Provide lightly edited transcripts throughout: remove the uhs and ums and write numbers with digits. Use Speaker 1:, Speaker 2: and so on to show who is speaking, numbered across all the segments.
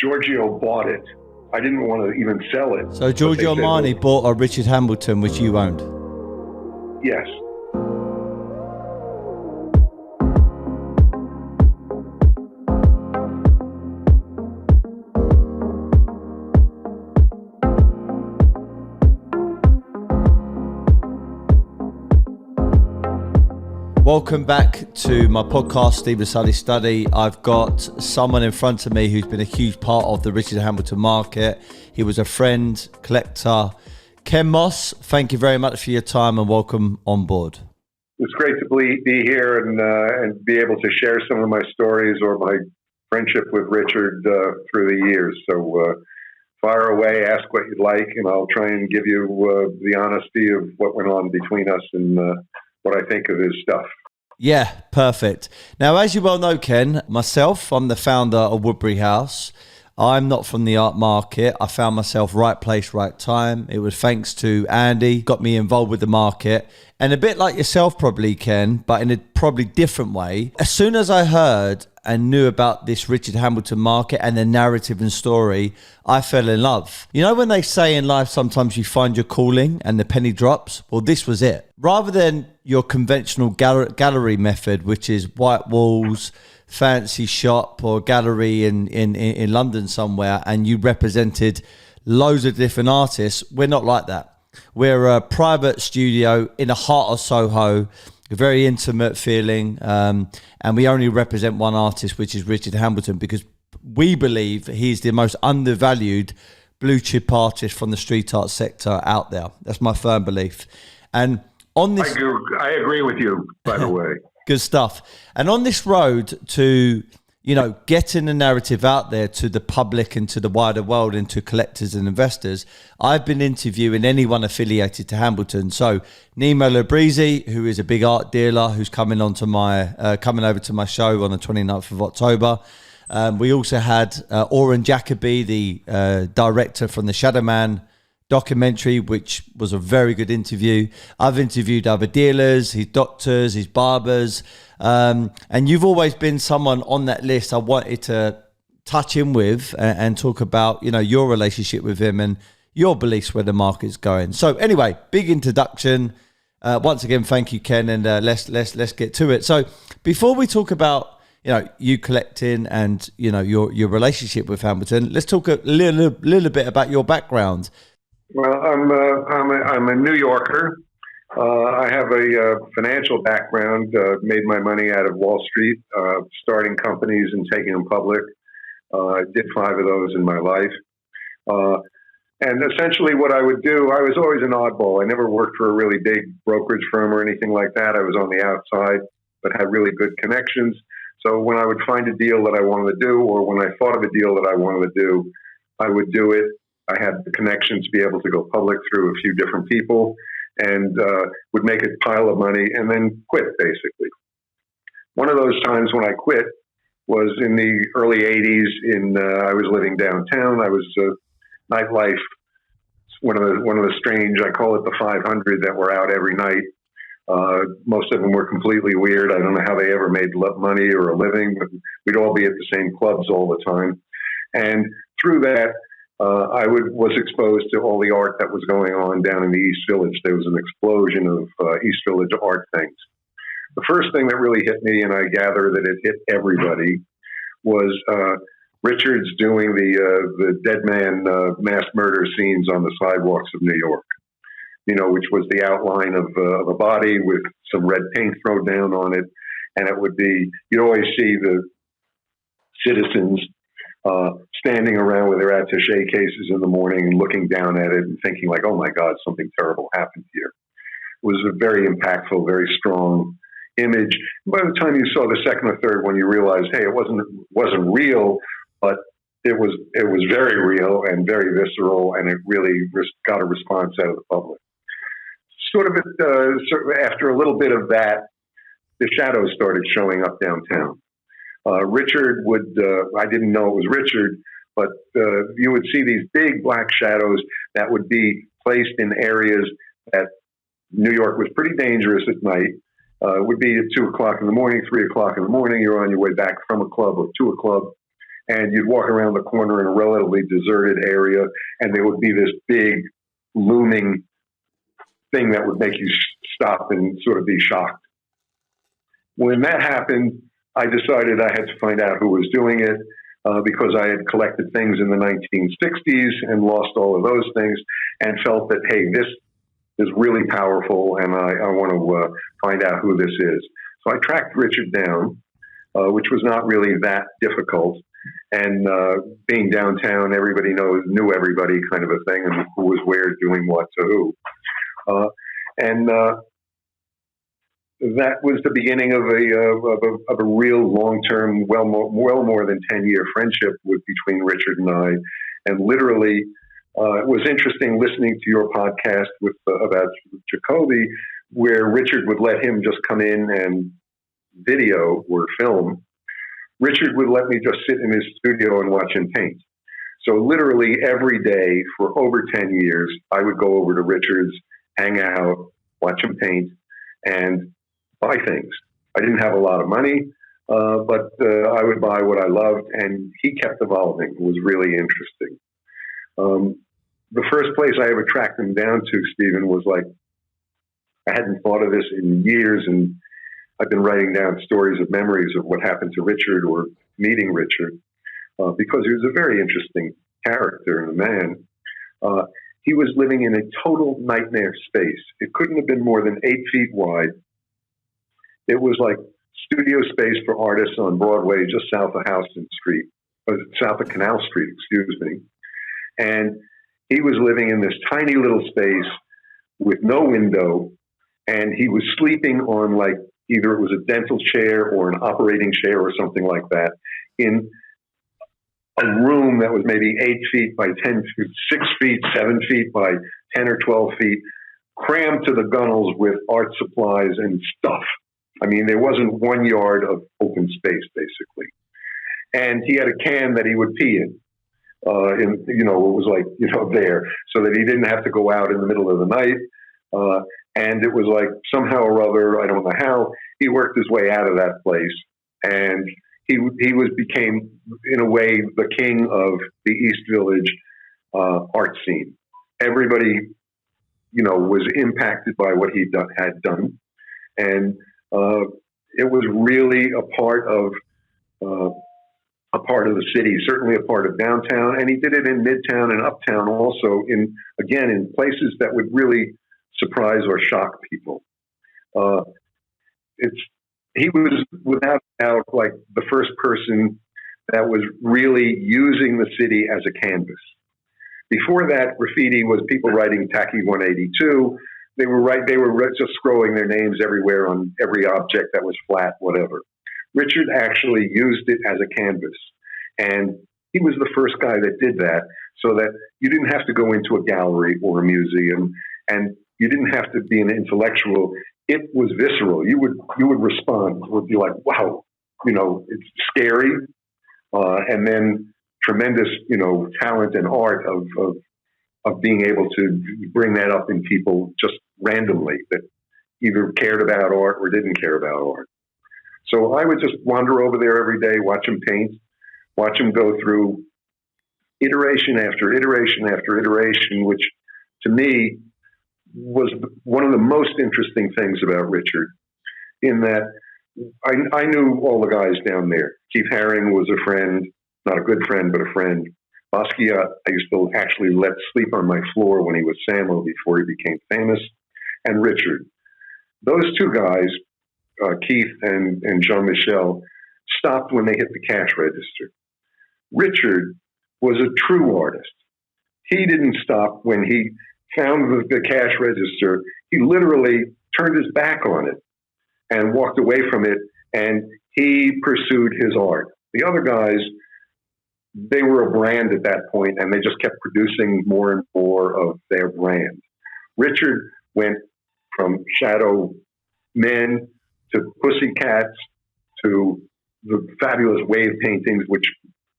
Speaker 1: Giorgio bought it. I didn't want to even sell it.
Speaker 2: So Giorgio Armani bought a Richard Hambleton, which you owned?
Speaker 1: Yes.
Speaker 2: Welcome back to my podcast, Steve Sully Study. I've got someone in front of me who's been a huge part of the Richard Hambleton market. He was a friend, collector. Ken Moss, thank you very much for your time and welcome on board.
Speaker 1: It's great to be here and be able to share some of my stories or my friendship with Richard through the years. So fire away, ask what you'd like, and I'll try and give you the honesty of what went on between us and what I think of his stuff.
Speaker 2: Yeah, perfect. Now, as you well know, Ken, myself, I'm the founder of Woodbury House. I'm not from the art market. I found myself right place, right time. It was thanks to Andy, got me involved with the market. And a bit like yourself probably, Ken, but in a probably different way. As soon as I heard and knew about this Richard Hambleton market and the narrative and story, I fell in love. You know when they say in life sometimes you find your calling and the penny drops? Well, this was it. Rather than your conventional gallery method, which is white walls, fancy shop or gallery in London somewhere, and you represented loads of different artists, we're not like that. We're a private studio in the heart of Soho, a very intimate feeling, and we only represent one artist, which is Richard Hambleton, because we believe he's the most undervalued blue chip artist from the street art sector out there. That's my firm belief. And on this,
Speaker 1: I agree with you, by the way.
Speaker 2: Good stuff. And on this road to, you know, getting the narrative out there to the public and to the wider world and to collectors and investors, I've been interviewing anyone affiliated to Hambleton. So Nemo Labrizi, who is a big art dealer, who's coming over to my show on the 29th of October. We also had Oren Jacoby, the director from the Shadow Man documentary, which was a very good interview. I've interviewed other dealers, his doctors, his barbers, and you've always been someone on that list I wanted to touch in with and talk about, you know, your relationship with him and your beliefs where the market's going. So anyway, big introduction. Once again, thank you, Ken, and let's get to it. So before we talk about, you know, you collecting and, you know, your relationship with Hambleton, let's talk a little bit about your background.
Speaker 1: Well, I'm a New Yorker. I have a financial background. Made my money out of Wall Street, starting companies and taking them public. I did 5 of those in my life. And essentially what I would do, I was always an oddball. I never worked for a really big brokerage firm or anything like that. I was on the outside, but had really good connections. So when I would find a deal that I wanted to do, or when I thought of a deal that I wanted to do, I would do it. I had the connections to be able to go public through a few different people and would make a pile of money and then quit, basically. One of those times when I quit was in the early 80s. I was living downtown. I was nightlife, one of the strange, I call it the 500 that were out every night. Most of them were completely weird. I don't know how they ever made money or a living, but we'd all be at the same clubs all the time. And through that, I was exposed to all the art that was going on down in the East Village. There was an explosion of East Village art things. The first thing that really hit me, and I gather that it hit everybody, was Richard's doing the dead man mass murder scenes on the sidewalks of New York. You know, which was the outline of a body with some red paint thrown down on it, and it would be, you'd always see the citizens standing around with their attaché cases in the morning and looking down at it and thinking like, oh my God, something terrible happened here. It was a very impactful, very strong image. By the time you saw the second or third one, you realized, hey, it wasn't real, but it was very real and very visceral, and it really got a response out of the public. Sort of after a little bit of that, the shadows started showing up downtown. Richard would, I didn't know it was Richard, but you would see these big black shadows that would be placed in areas that New York was pretty dangerous at night. It would be at 2 o'clock in the morning, 3 o'clock in the morning. You're on your way back from a club or to a club, and you'd walk around the corner in a relatively deserted area, and there would be this big looming thing that would make you stop and sort of be shocked. When that happened, I decided I had to find out who was doing it, because I had collected things in the 1960s and lost all of those things, and felt that, hey, this is really powerful, and I want to find out who this is. So I tracked Richard down, which was not really that difficult. And being downtown, everybody knew everybody, kind of a thing, and who was where doing what to who. And that was the beginning of a real long-term, well more than 10-year friendship between Richard and I. And literally, it was interesting listening to your podcast about Jacoby, where Richard would let him just come in and video or film. Richard would let me just sit in his studio and watch him paint. So literally every day for over 10 years, I would go over to Richard's, hang out, watch him paint, and buy things. I didn't have a lot of money, but I would buy what I loved, and he kept evolving. It was really interesting. The first place I ever tracked him down to, Stephen, was like, I hadn't thought of this in years, and I've been writing down stories of memories of what happened to Richard or meeting Richard, because he was a very interesting character and a man. He was living in a total nightmare space. It couldn't have been more than 8 feet wide. It was like studio space for artists on Broadway, just south of south of Canal Street, excuse me. And he was living in this tiny little space with no window, and he was sleeping on like either it was a dental chair or an operating chair or something like that in a room that was maybe 8 feet by 10 feet, 6 feet, 7 feet by 10 or 12 feet, crammed to the gunnels with art supplies and stuff. I mean, there wasn't 1 yard of open space, basically. And he had a can that he would pee in. It was like, there, so that he didn't have to go out in the middle of the night. And it was like somehow or other, I don't know how, he worked his way out of that place. And he became, in a way, the king of the East Village art scene. Everybody, was impacted by what he had done. And it was really a part of the city, certainly a part of downtown, and he did it in Midtown and Uptown also, in places that would really surprise or shock people. He was without doubt like the first person that was really using the city as a canvas. Before that, graffiti was people writing Tacky 182. They were just scrolling their names everywhere on every object that was flat, whatever. Richard actually used it as a canvas. And he was the first guy that did that, so that you didn't have to go into a gallery or a museum, and you didn't have to be an intellectual. It was visceral. You would respond. It would be like, wow, it's scary. And then tremendous, talent and art of being able to bring that up in people just randomly that either cared about art or didn't care about art. So I would just wander over there every day, watch him paint, watch him go through iteration after iteration after iteration, which to me was one of the most interesting things about Richard, in that I knew all the guys down there. Keith Haring was a friend, not a good friend, but a friend. Basquiat, I used to actually let sleep on my floor when he was Samo before he became famous. And Richard. Those two guys, Keith and Jean-Michel, stopped when they hit the cash register. Richard was a true artist. He didn't stop when he found the cash register. He literally turned his back on it and walked away from it, and he pursued his art. The other guys, they were a brand at that point, and they just kept producing more and more of their brand. Richard went from Shadow Men to Pussycats to the fabulous wave paintings, which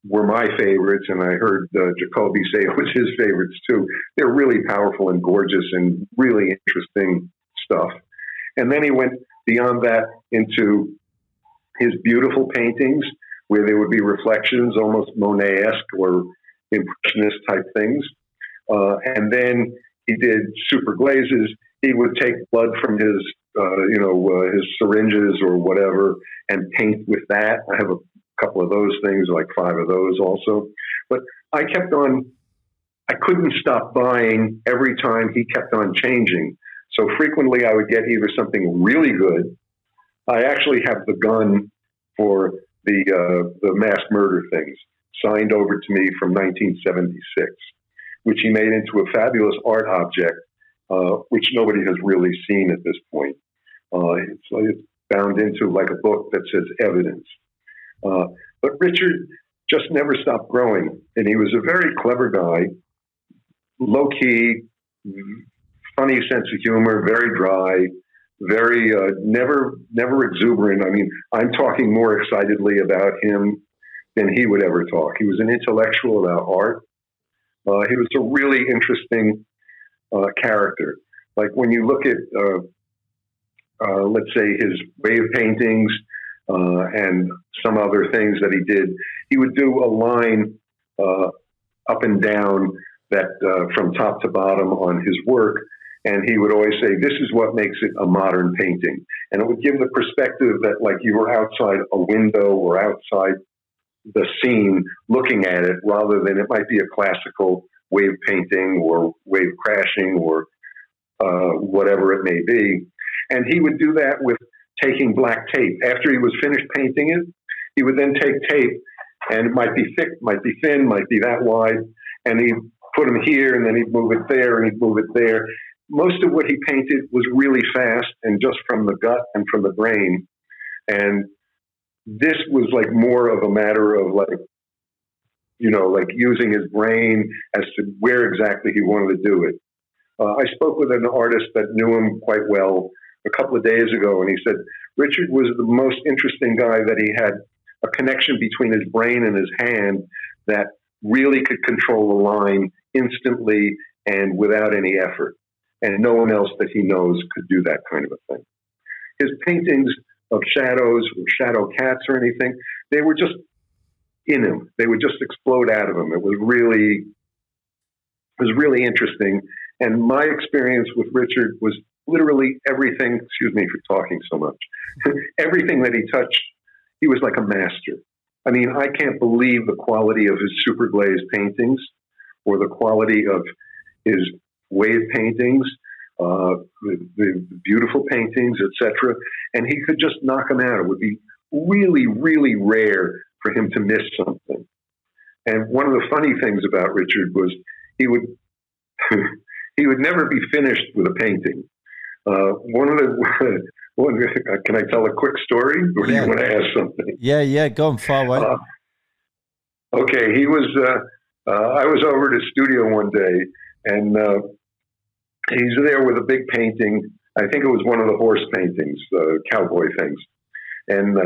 Speaker 1: were my favorites, and I heard Jacoby say it was his favorites too. They're really powerful and gorgeous and really interesting stuff. And then he went beyond that into his beautiful paintings, where there would be reflections, almost Monet-esque or impressionist type things. And then he did super glazes. He would take blood from his syringes or whatever and paint with that. I have a couple of those things, like 5 of those also. But I couldn't stop buying every time he kept on changing. So frequently I would get either something really good. I actually have the gun for the mass murder things signed over to me from 1976, which he made into a fabulous art object, which nobody has really seen at this point. It's bound into like a book that says evidence. But Richard just never stopped growing, and he was a very clever guy, low-key, funny sense of humor, very dry, very never exuberant. I mean, I'm talking more excitedly about him than he would ever talk. He was an intellectual about art. He was a really interesting character. Like when you look at, let's say, his wave paintings and some other things that he did, he would do a line up and down that from top to bottom on his work. And he would always say, this is what makes it a modern painting. And it would give the perspective that like you were outside a window or outside the scene looking at it, rather than it might be a classical wave painting or wave crashing or whatever it may be. And he would do that with taking black tape. After he was finished painting it, he would then take tape, and it might be thick, might be thin, might be that wide, and he'd put them here, and then he'd move it there, and he'd move it there. Most of what he painted was really fast and just from the gut and from the brain. And this was like more of a matter of like, like using his brain as to where exactly he wanted to do it. I spoke with an artist that knew him quite well a couple of days ago, and he said Richard was the most interesting guy, that he had a connection between his brain and his hand that really could control the line instantly and without any effort. And no one else that he knows could do that kind of a thing. His paintings of shadows or shadow cats or anything, they were just in him. They would just explode out of him. It was really interesting. And my experience with Richard was literally everything, excuse me for talking so much, everything that he touched, he was like a master. I mean, I can't believe the quality of his super glazed paintings or the quality of his wave paintings, the beautiful paintings, etc. And he could just knock them out. It would be really, really rare for him to miss something. And one of the funny things about Richard was he would he would never be finished with a painting. Can I tell a quick story, or do you want to ask something?
Speaker 2: Yeah, go on, far away.
Speaker 1: Okay, he was. I was over at his studio one day, and he's there with a big painting. I think it was one of the horse paintings, cowboy things, and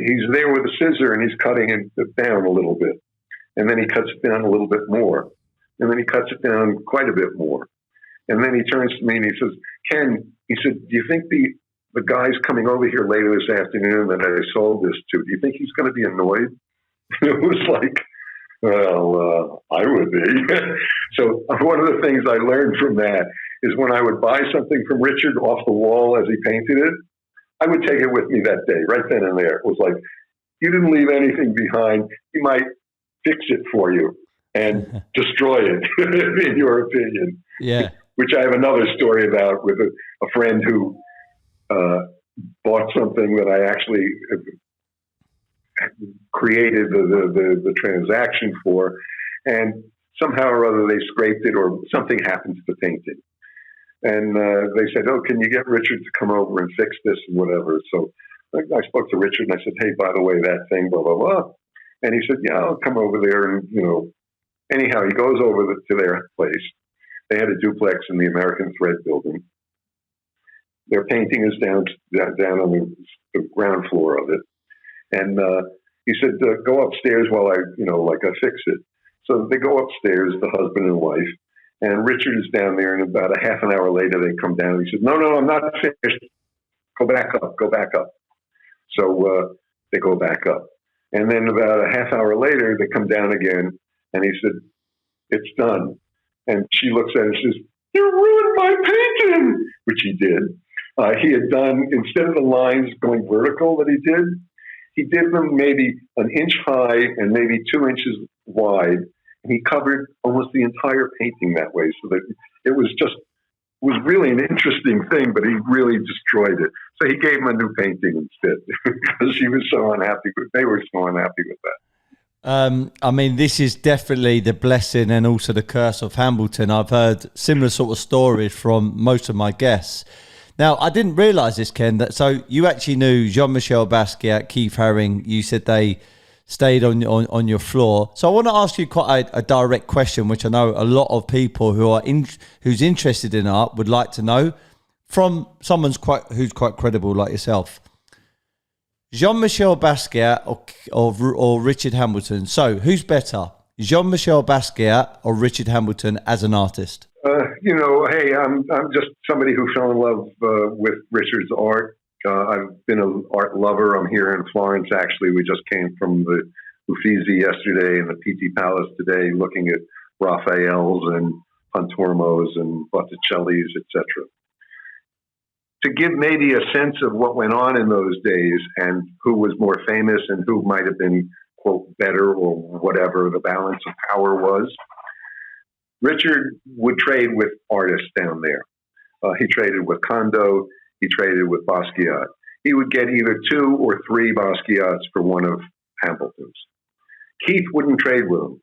Speaker 1: he's there with a scissor, and he's cutting it down a little bit, and then he cuts it down a little bit more, and then he cuts it down quite a bit more, and then he turns to me and he says, "Ken," he said, "do you think the guy's coming over here later this afternoon that I sold this to, do you think he's going to be annoyed?" It was like, well, I would be. So one of the things I learned from that is when I would buy something from Richard off the wall as he painted it, I would take it with me that day, right then and there. It was like, you didn't leave anything behind. He might fix it for you and destroy it, in your opinion.
Speaker 2: Yeah.
Speaker 1: Which I have another story about with a friend who bought something that I actually created the transaction for, and somehow or other they scraped it or something happened to the painting. And they said, "Oh, can you get Richard to come over and fix this and whatever?" So I spoke to Richard and I said, "Hey, by the way, that thing, blah, blah, blah." And he said, "Yeah, I'll come over there." And, anyhow, he goes over to their place. They had a duplex in the American Thread building. Their painting is down on the ground floor of it. And he said, "Go upstairs while I fix it." So they go upstairs, the husband and wife, and Richard is down there, and about a half an hour later they come down. He says, No, I'm not finished. Go back up. So they go back up. And then about a half hour later, they come down again, and he said, "It's done." And she looks at it and says, "You ruined my painting," which he did. He had done, instead of the lines going vertical that he did them maybe an inch high and maybe 2 inches wide. And he covered almost the entire painting that way, so that it was really an interesting thing, but he really destroyed it. So he gave him a new painting instead because she was so unhappy. They were so unhappy with that.
Speaker 2: I mean, this is definitely the blessing and also the curse of Hambleton. I've heard similar sort of stories from most of my guests. Now, I didn't realise this, Ken, that so you actually knew Jean-Michel Basquiat, Keith Haring. You said they stayed on your floor. So I want to ask you quite a direct question, which I know a lot of people who's interested in art would like to know from someone who's quite credible like yourself. Jean-Michel Basquiat or Richard Hambleton. So who's better, Jean-Michel Basquiat or Richard Hambleton as an artist?
Speaker 1: Hey, I'm just somebody who fell in love with Richard's art. I've been an art lover. I'm here in Florence, actually. We just came from the Uffizi yesterday and the Pitti Palace today, looking at Raphaels and Pontormos and Botticellis, etc. To give maybe a sense of what went on in those days and who was more famous and who might have been, quote, better or whatever the balance of power was, Richard would trade with artists down there. He traded with Kondo. He traded with Basquiat. He would get either 2 or 3 Basquiats for one of Hambleton's. Keith wouldn't trade with him.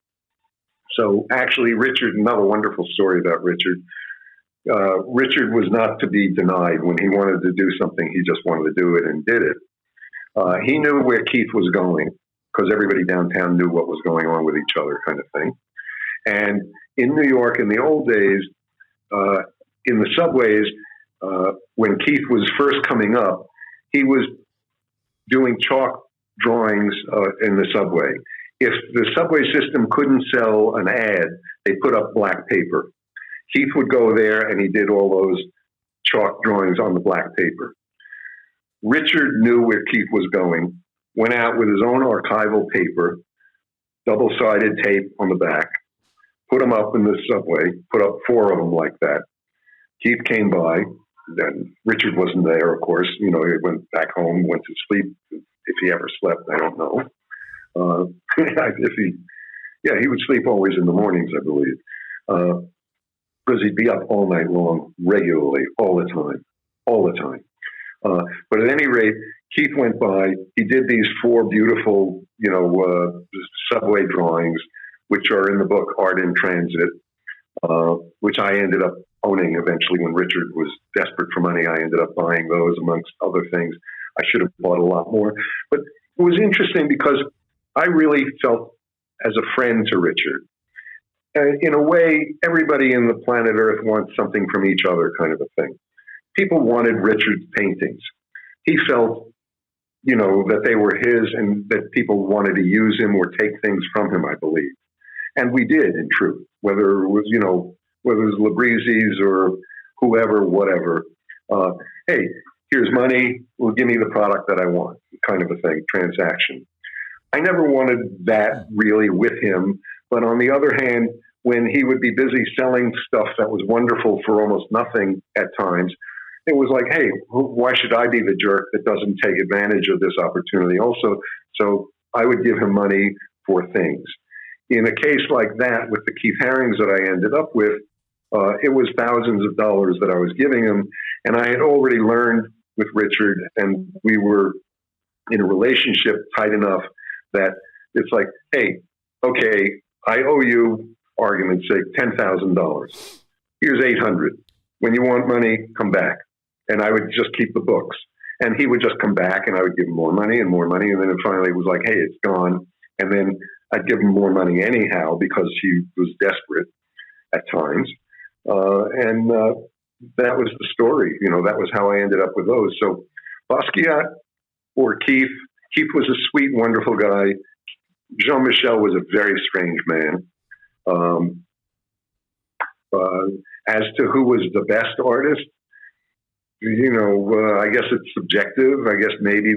Speaker 1: So actually, Richard, another wonderful story about Richard. Richard was not to be denied. When he wanted to do something, he just wanted to do it and did it. He knew where Keith was going because everybody downtown knew what was going on with each other, kind of thing. And in New York in the old days, in the subways, when Keith was first coming up, he was doing chalk drawings in the subway. If the subway system couldn't sell an ad, they put up black paper. Keith would go there and he did all those chalk drawings on the black paper. Richard knew where Keith was going, went out with his own archival paper, double-sided tape on the back, put them up in the subway, put up 4 of them like that. Keith came by. Then Richard wasn't there, of course. He went back home, went to sleep. If he ever slept, I don't know. He would sleep always in the mornings, I believe, because he'd be up all night long, regularly, all the time. But at any rate, Keith went by. He did these 4 beautiful, subway drawings, which are in the book Art in Transit, which I ended up owning eventually. When Richard was desperate for money, I ended up buying those amongst other things. I should have bought a lot more. But it was interesting because I really felt as a friend to Richard. In a way, everybody in the planet Earth wants something from each other, kind of a thing. People wanted Richard's paintings. He felt, that they were his and that people wanted to use him or take things from him, I believe. And we did, in truth, whether it was, Labrizzi's or whoever, whatever. Hey, here's money. Well, give me the product that I want, kind of a thing, transaction. I never wanted that really with him. But on the other hand, when he would be busy selling stuff that was wonderful for almost nothing at times, it was like, hey, why should I be the jerk that doesn't take advantage of this opportunity also? So I would give him money for things. In a case like that, with the Keith Harings that I ended up with, it was thousands of dollars that I was giving him. And I had already learned with Richard, and we were in a relationship tight enough that it's like, hey, okay, I owe you, argument's sake, $10,000. Here's $800. When you want money, come back. And I would just keep the books. And he would just come back, and I would give him more money. And then it finally was like, hey, it's gone. And then I'd give him more money anyhow because he was desperate at times. And that was the story. That was how I ended up with those. So Basquiat or Keith. Keith was a sweet, wonderful guy. Jean-Michel was a very strange man. As to who was the best artist, I guess it's subjective. I guess maybe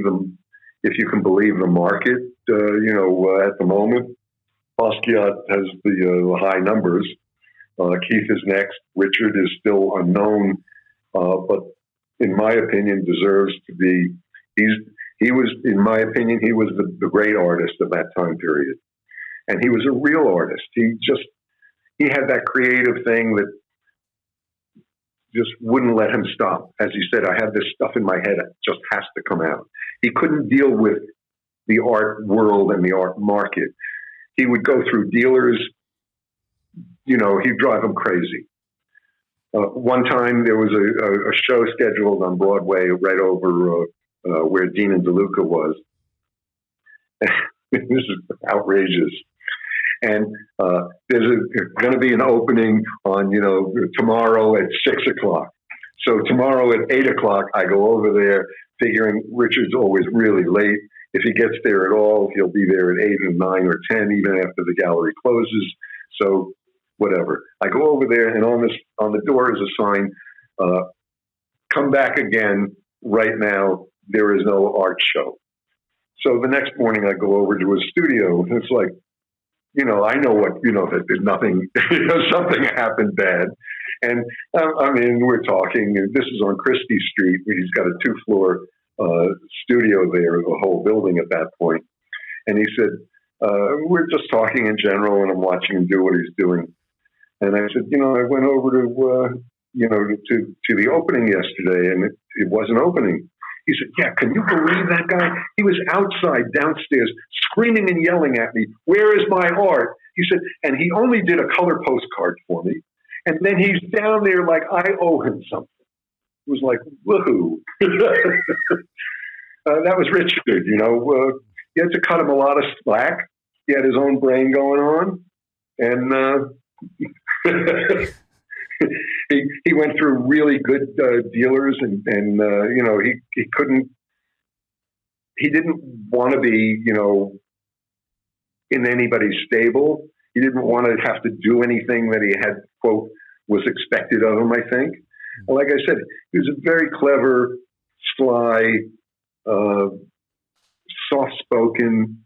Speaker 1: if you can believe the market, at the moment, Basquiat has the high numbers. Keith is next. Richard is still unknown, but in my opinion, deserves to be. He was, in my opinion, he was the great artist of that time period, and he was a real artist. He had that creative thing that just wouldn't let him stop. As he said, I have this stuff in my head that just has to come out. He couldn't deal with the art world and the art market. He would go through dealers, he'd drive them crazy. One time there was a show scheduled on Broadway right over where Dean and DeLuca was. This is outrageous. And there's going to be an opening on, tomorrow at 6:00. So tomorrow at 8:00, I go over there figuring Richard's always really late. If he gets there at all, he'll be there at 8 or 9 or 10, even after the gallery closes. So whatever. I go over there, and on the door is a sign, come back again right now. There is no art show. So the next morning I go over to his studio, and it's like, I know that there's nothing, something happened bad. And we're talking, and this is on Christie Street. He's got a 2-floor studio there, the whole building at that point. And he said, we're just talking in general, and I'm watching him do what he's doing. And I said, I went over to the opening yesterday, and it wasn't opening. He said, yeah, can you believe that guy? He was outside, downstairs, screaming and yelling at me, where is my art? He said, and he only did a color postcard for me. And then he's down there like I owe him something. It was like, woohoo. That was Richard, he had to cut him a lot of slack. He had his own brain going on. And he went through really good dealers, and he didn't want to be, in anybody's stable. He didn't want to have to do anything that he had, quote, was expected of him, I think. And like I said, he was a very clever, sly, soft-spoken,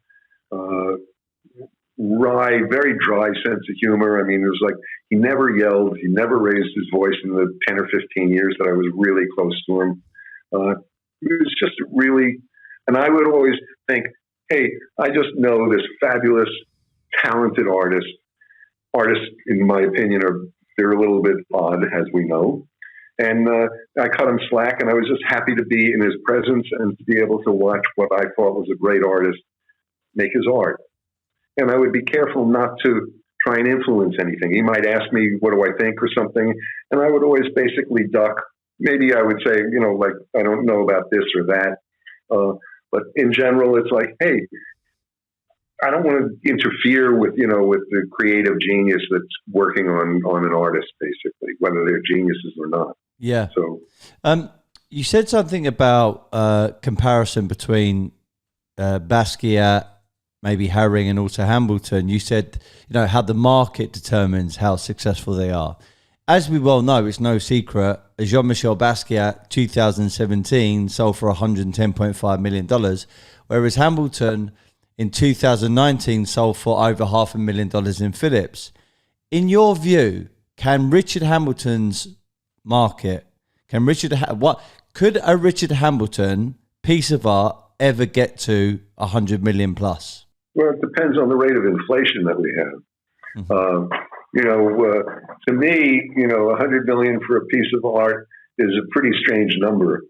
Speaker 1: very dry sense of humor. It was like he never yelled, he never raised his voice in the 10 or 15 years that I was really close to him. He was just really, and I would always think, hey, I just know this fabulous, talented artist. Artists, in my opinion, they're a little bit odd, as we know. And I cut him slack, and I was just happy to be in his presence and to be able to watch what I thought was a great artist make his art. And I would be careful not to try and influence anything. He might ask me, what do I think or something? And I would always basically duck. Maybe I would say, like, I don't know about this or that. But in general, it's like, hey, I don't want to interfere with, with the creative genius that's working on an artist, basically, whether they're geniuses or not.
Speaker 2: Yeah.
Speaker 1: So,
Speaker 2: you said something about comparison between Basquiat, maybe Herring, and also Hambleton. You said, how the market determines how successful they are. As we well know, it's no secret, Jean-Michel Basquiat, 2017, sold for $110.5 million, whereas Hambleton, in 2019, sold for over $500,000 in Phillips. In your view, can Richard Hambleton's market, could a Richard Hambleton piece of art ever get to 100 million plus?
Speaker 1: Well, it depends on the rate of inflation that we have. Mm-hmm. To me, 100 million for a piece of art is a pretty strange number.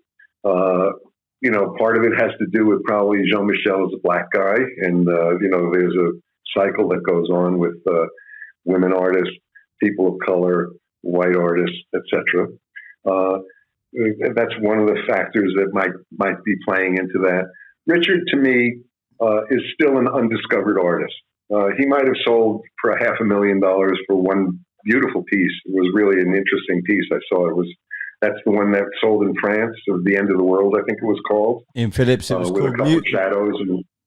Speaker 1: Part of it has to do with probably Jean-Michel is a black guy, and there's a cycle that goes on with women artists, people of color, white artists, etc. That's one of the factors that might be playing into that. Richard, to me, is still an undiscovered artist. He might have sold for $500,000 for one beautiful piece. It was really an interesting piece. I saw that's the one that sold in France, or The End of the World, I think it was called.
Speaker 2: In Phillips, it was
Speaker 1: with
Speaker 2: called
Speaker 1: a couple of shadows.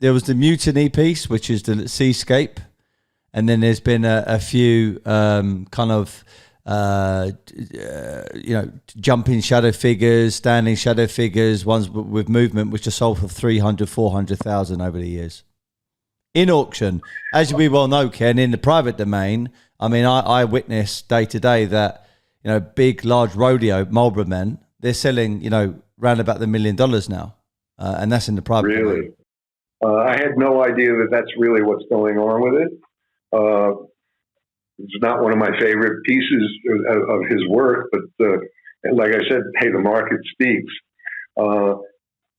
Speaker 2: There was the Mutiny piece, which is the seascape, and then there's been a few kind of jumping shadow figures, standing shadow figures, ones with movement, which are sold for 300, 400,000 over the years. In auction, as we well know, Ken, in the private domain, I mean, I witness day to day that, big, large rodeo Marlboro men, they're selling, round about the $1 million now. And that's in the private domain.
Speaker 1: I had no idea that that's really what's going on with it. It's not one of my favorite pieces of his work, but like I said, hey, the market speaks.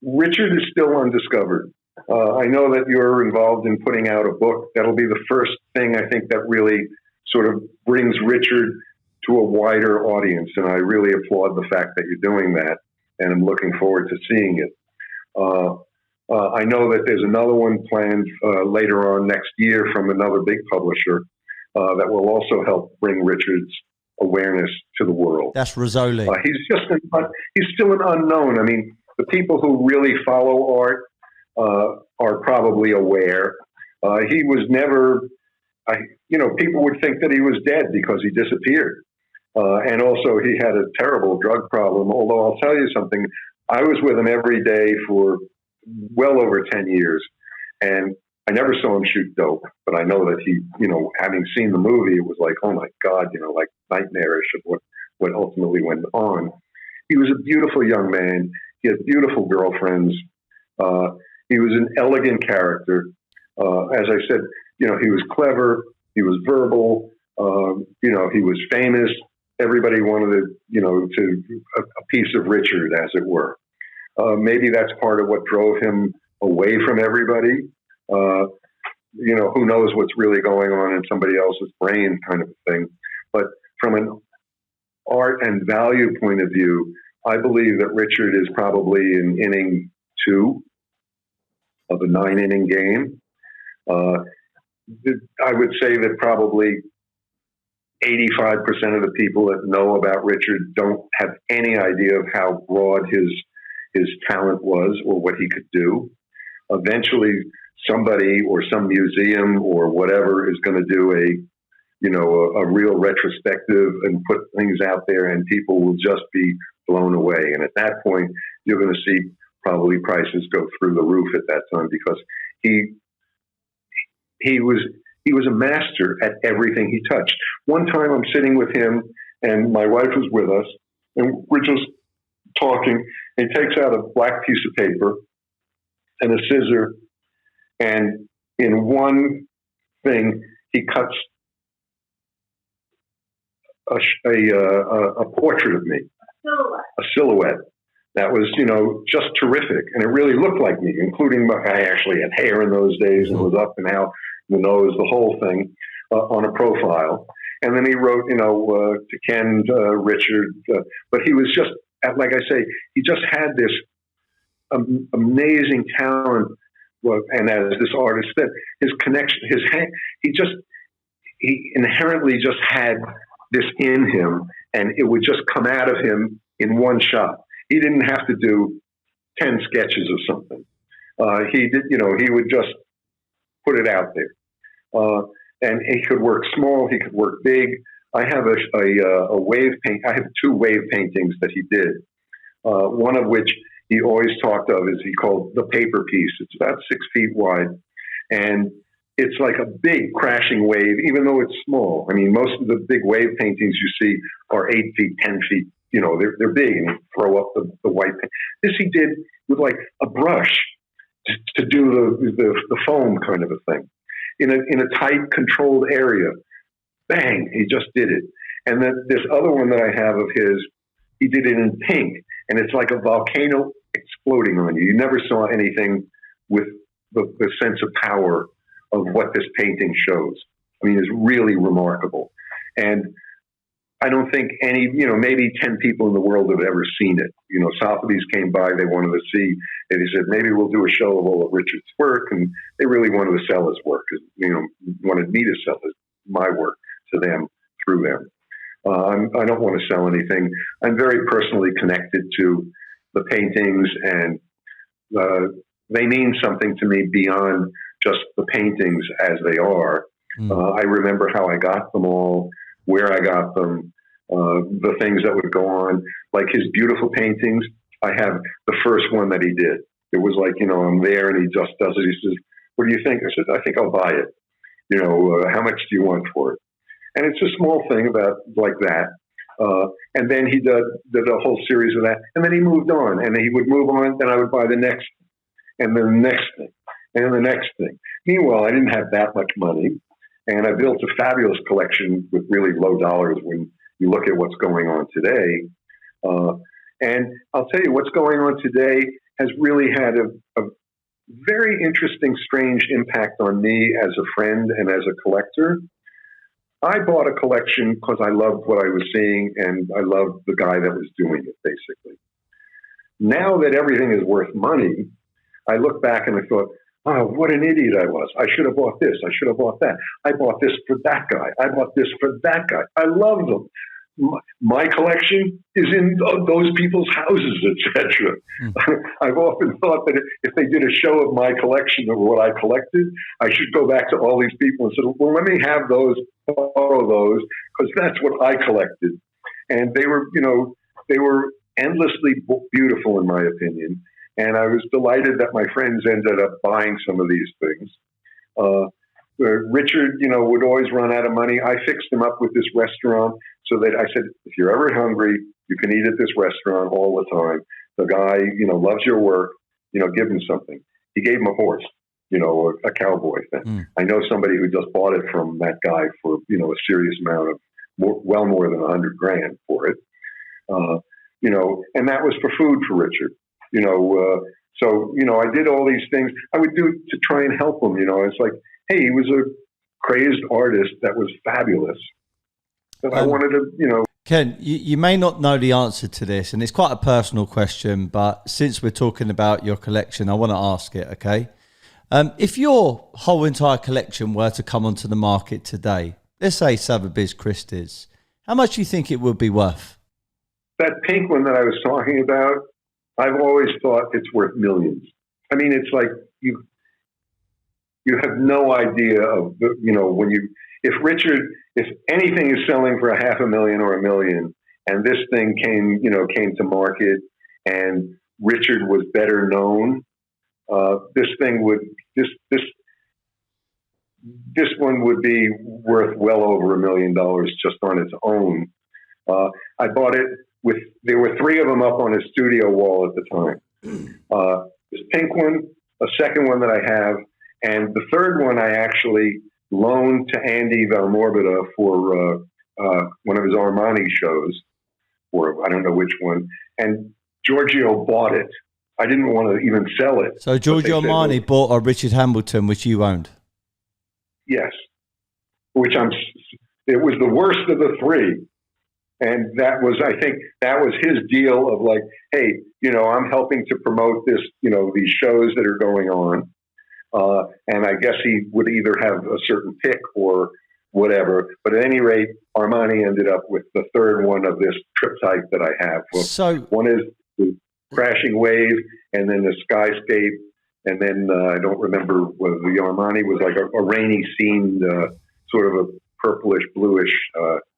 Speaker 1: Richard is still undiscovered. I know that you're involved in putting out a book. That'll be the first thing, I think, that really sort of brings Richard to a wider audience, and I really applaud the fact that you're doing that, and I'm looking forward to seeing it. I know that there's another one planned later on next year from another big publisher that will also help bring Richard's awareness to the world.
Speaker 2: That's Rizzoli.
Speaker 1: He's still an unknown. I mean, the people who really follow art are probably aware. He was never, people would think that he was dead because he disappeared. And also he had a terrible drug problem, although I'll tell you something, I was with him every day for well over 10 years, and I never saw him shoot dope, but I know that he, having seen the movie, it was like, oh my God, like nightmarish of what ultimately went on. He was a beautiful young man. He had beautiful girlfriends. He was an elegant character. As I said, he was clever. He was verbal. He was famous. Everybody wanted a piece of Richard, as it were. Maybe that's part of what drove him away from everybody. Who knows what's really going on in somebody else's brain, kind of a thing. But from an art and value point of view, I believe that Richard is probably in inning 2 of a 9-inning game. I would say that probably 85% of the people that know about Richard don't have any idea of how broad his talent was or what he could do. Eventually, somebody or some museum or whatever is going to do a real retrospective and put things out there, and people will just be blown away. And at that point, you're going to see probably prices go through the roof at that time, because he was a master at everything he touched. One time I'm sitting with him and my wife was with us, and we're just talking. He takes out a black piece of paper and a scissor, and in one thing he cuts a portrait of me, a silhouette that was, just terrific, and it really looked like me, including I actually had hair in those days and was up and out, the nose, the whole thing, on a profile. And then he wrote, to Ken, Richard, but he was just, like I say, he just had this amazing talent. And as this artist said, his connection, he inherently just had this in him, and it would just come out of him in one shot. He didn't have to do 10 sketches of something. He did, he would just put it out there. And he could work small, he could work big. I have a wave paint. I have 2 wave paintings that he did. One of which he always talked of is he called the paper piece. It's about 6 feet wide, and it's like a big crashing wave, even though it's small. I mean, most of the big wave paintings you see are 8 feet, 10 feet. They're big, and you throw up the white paint. This he did with like a brush to do the foam kind of a thing in a tight, controlled area. Bang! He just did it. And then this other one that I have of his, he did it in pink, and it's like a volcano exploding on you. You never saw anything with the sense of power of what this painting shows. I mean, it's really remarkable. And I don't think maybe 10 people in the world have ever seen it. Sotheby's came by, they wanted to see, and he said, maybe we'll do a show of all of Richard's work. And they really wanted to sell his work, wanted me to sell my work to them through them. I don't want to sell anything. I'm very personally connected to the paintings, and they mean something to me beyond just the paintings as they are. I remember how I got them all, where I got them, the things that would go on, like his beautiful paintings. I have the first one that he did. It was like, I'm there and he just does it. He says, "What do you think?" I said, "I think I'll buy it. How much do you want for it?" And it's a small thing about like that. And then he did a whole series of that. And then he moved on, and he would move on. Then I would buy the next thing, and then the next thing, and the next thing. Meanwhile, I didn't have that much money, and I built a fabulous collection with really low dollars when you look at what's going on today. And I'll tell you, what's going on today has really had a very interesting, strange impact on me as a friend and as a collector. I bought a collection because I loved what I was seeing, and I loved the guy that was doing it, basically. Now that everything is worth money, I look back and I thought, "Oh, what an idiot I was. I should have bought this. I should have bought that. I bought this for that guy. I bought this for that guy. I love them. My collection is in those people's houses, etc." I've often thought that if they did a show of my collection of what I collected, I should go back to all these people and say, "Well, let me have those, borrow those, because that's what I collected." And they were endlessly beautiful, in my opinion. And I was delighted that my friends ended up buying some of these things. Richard, would always run out of money. I fixed him up with this restaurant so that I said, "If you're ever hungry, you can eat at this restaurant all the time. The guy, loves your work. Give him something." He gave him a horse, a cowboy thing. I know somebody who just bought it from that guy for, a serious amount of well more than $100,000 for it. And that was for food for Richard. So I did all these things I would do to try and help him. It's like, hey, he was a crazed artist that was fabulous. But I wanted to,
Speaker 2: Ken, you may not know the answer to this, and it's quite a personal question, but since we're talking about your collection, I want to ask it, okay? If your whole entire collection were to come onto the market today, let's say Sotheby's Christie's, how much do you think it would be worth?
Speaker 1: That pink one that I was talking about, I've always thought it's worth millions. I mean, it's like you have no idea of, if anything is selling for $500,000 or $1 million, and this thing came to market, and Richard was better known, this one would be worth well over $1 million just on its own. I bought it there were 3 of them up on his studio wall at the time. This pink one, a second one that I have, and the third one I actually loaned to Andy Valmorbida for one of his Armani shows, or I don't know which one. And Giorgio bought it. I didn't want to even sell it.
Speaker 2: So Giorgio Armani bought a Richard Hambleton, which you owned?
Speaker 1: Yes. It was the worst of the 3. And I think that was his deal of like, hey, I'm helping to promote this, these shows that are going on. And I guess he would either have a certain pick or whatever. But at any rate, Armani ended up with the third one of this triptych that I have.
Speaker 2: So
Speaker 1: one is the crashing wave, and then the skyscape, and then I don't remember whether the Armani was like a rainy scene, sort of a purplish, bluish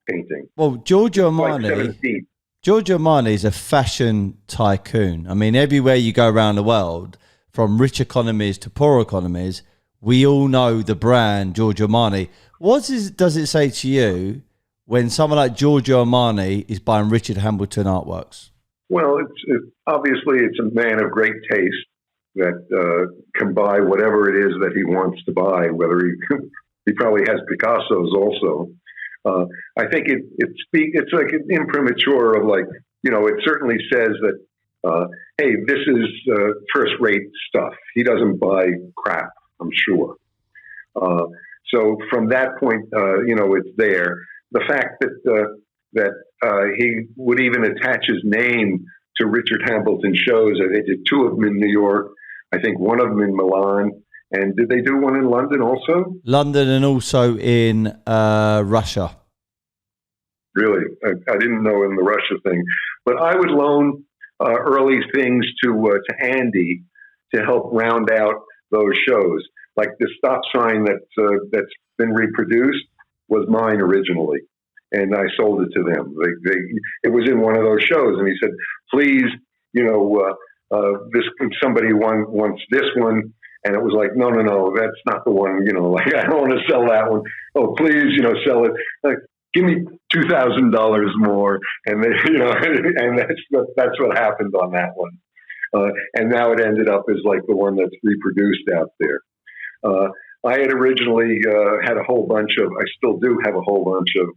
Speaker 1: painting.
Speaker 2: Well, Giorgio Armani is a fashion tycoon. I mean, everywhere you go around the world, from rich economies to poor economies, we all know the brand Giorgio Armani. What does it say to you when someone like Giorgio Armani is buying Richard Hambleton artworks?
Speaker 1: Well, obviously it's a man of great taste that can buy whatever it is that he wants to buy, whether he probably has Picassos also. I think it's like an imprimatur of like, it certainly says that, hey, this is first-rate stuff. He doesn't buy crap, I'm sure. So from that point, it's there. The fact that he would even attach his name to Richard Hambleton shows. They did 2 of them in New York. I think one of them in Milan. And did they do one in London also?
Speaker 2: London and also in Russia.
Speaker 1: Really? I didn't know in the Russia thing. But I would loan early things to Andy to help round out those shows. Like the stop sign that's been reproduced was mine originally. and I sold it to them. It was in one of those shows, and he said, "Please, this somebody wants this one." And it was like, no, that's not the one. Like, I don't want to sell that one. Oh, please, sell it. Like, give me $2,000 more, and then, and that's what happened on that one. And now it ended up as like the one that's reproduced out there. I had originally had a whole bunch of, I still do have a whole bunch of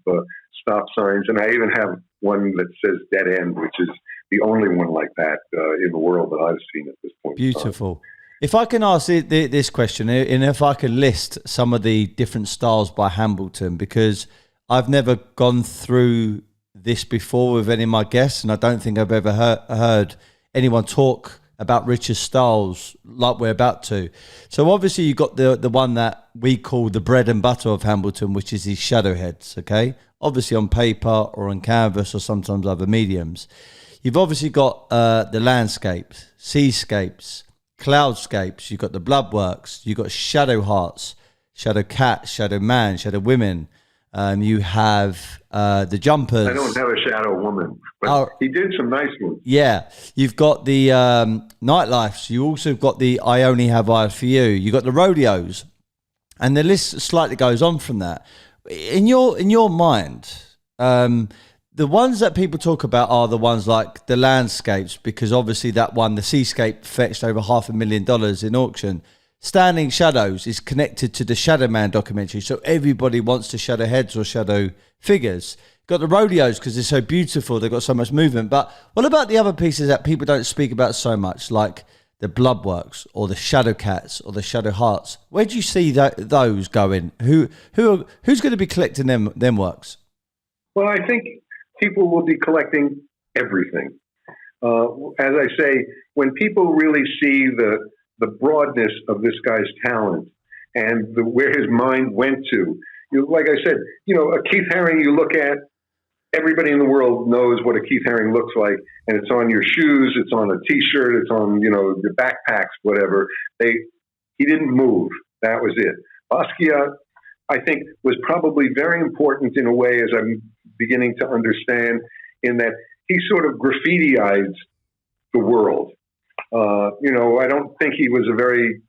Speaker 1: stop signs, and I even have one that says dead end, which is the only one like that in the world that I've seen at this point.
Speaker 2: Beautiful. If I can ask this question, and if I can list some of the different styles by Hambleton, because I've never gone through this before with any of my guests, and I don't think I've ever heard anyone talk about Richard's styles like we're about to. So obviously you've got the one that we call the bread and butter of Hambleton, which is his shadow heads, okay? Obviously on paper or on canvas or sometimes other mediums. You've obviously got the landscapes, seascapes, cloudscapes, you've got the bloodworks, you've got shadow hearts, shadow cats, shadow man, shadow women. You have the jumpers.
Speaker 1: I don't have a shadow woman, but he did some nice ones.
Speaker 2: Yeah. You've got the nightlifes. You also got the I Only Have Eyes for You. You got the rodeos. And the list slightly goes on from that. In your mind, the ones that people talk about are the ones like the landscapes, because obviously that one, the seascape, fetched over $500,000 in auction. Standing Shadows is connected to the Shadow Man documentary, so everybody wants to shadow heads or shadow figures. Got the rodeos because they're so beautiful, they've got so much movement. But what about the other pieces that people don't speak about so much, like the bloodworks or the shadow cats or the shadow hearts? Where do you see those going? Who's going to be collecting them works?
Speaker 1: Well, I think people will be collecting everything. As I say, when people really see the broadness of this guy's talent and where his mind went to, like I said, a Keith Haring, you look at, everybody in the world knows what a Keith Haring looks like, and it's on your shoes, it's on a T-shirt, it's on, your backpacks, whatever. He didn't move. That was it. Basquiat, I think, was probably very important in a way, as I'm beginning to understand, in that he sort of graffitiized the world. I don't think he was a very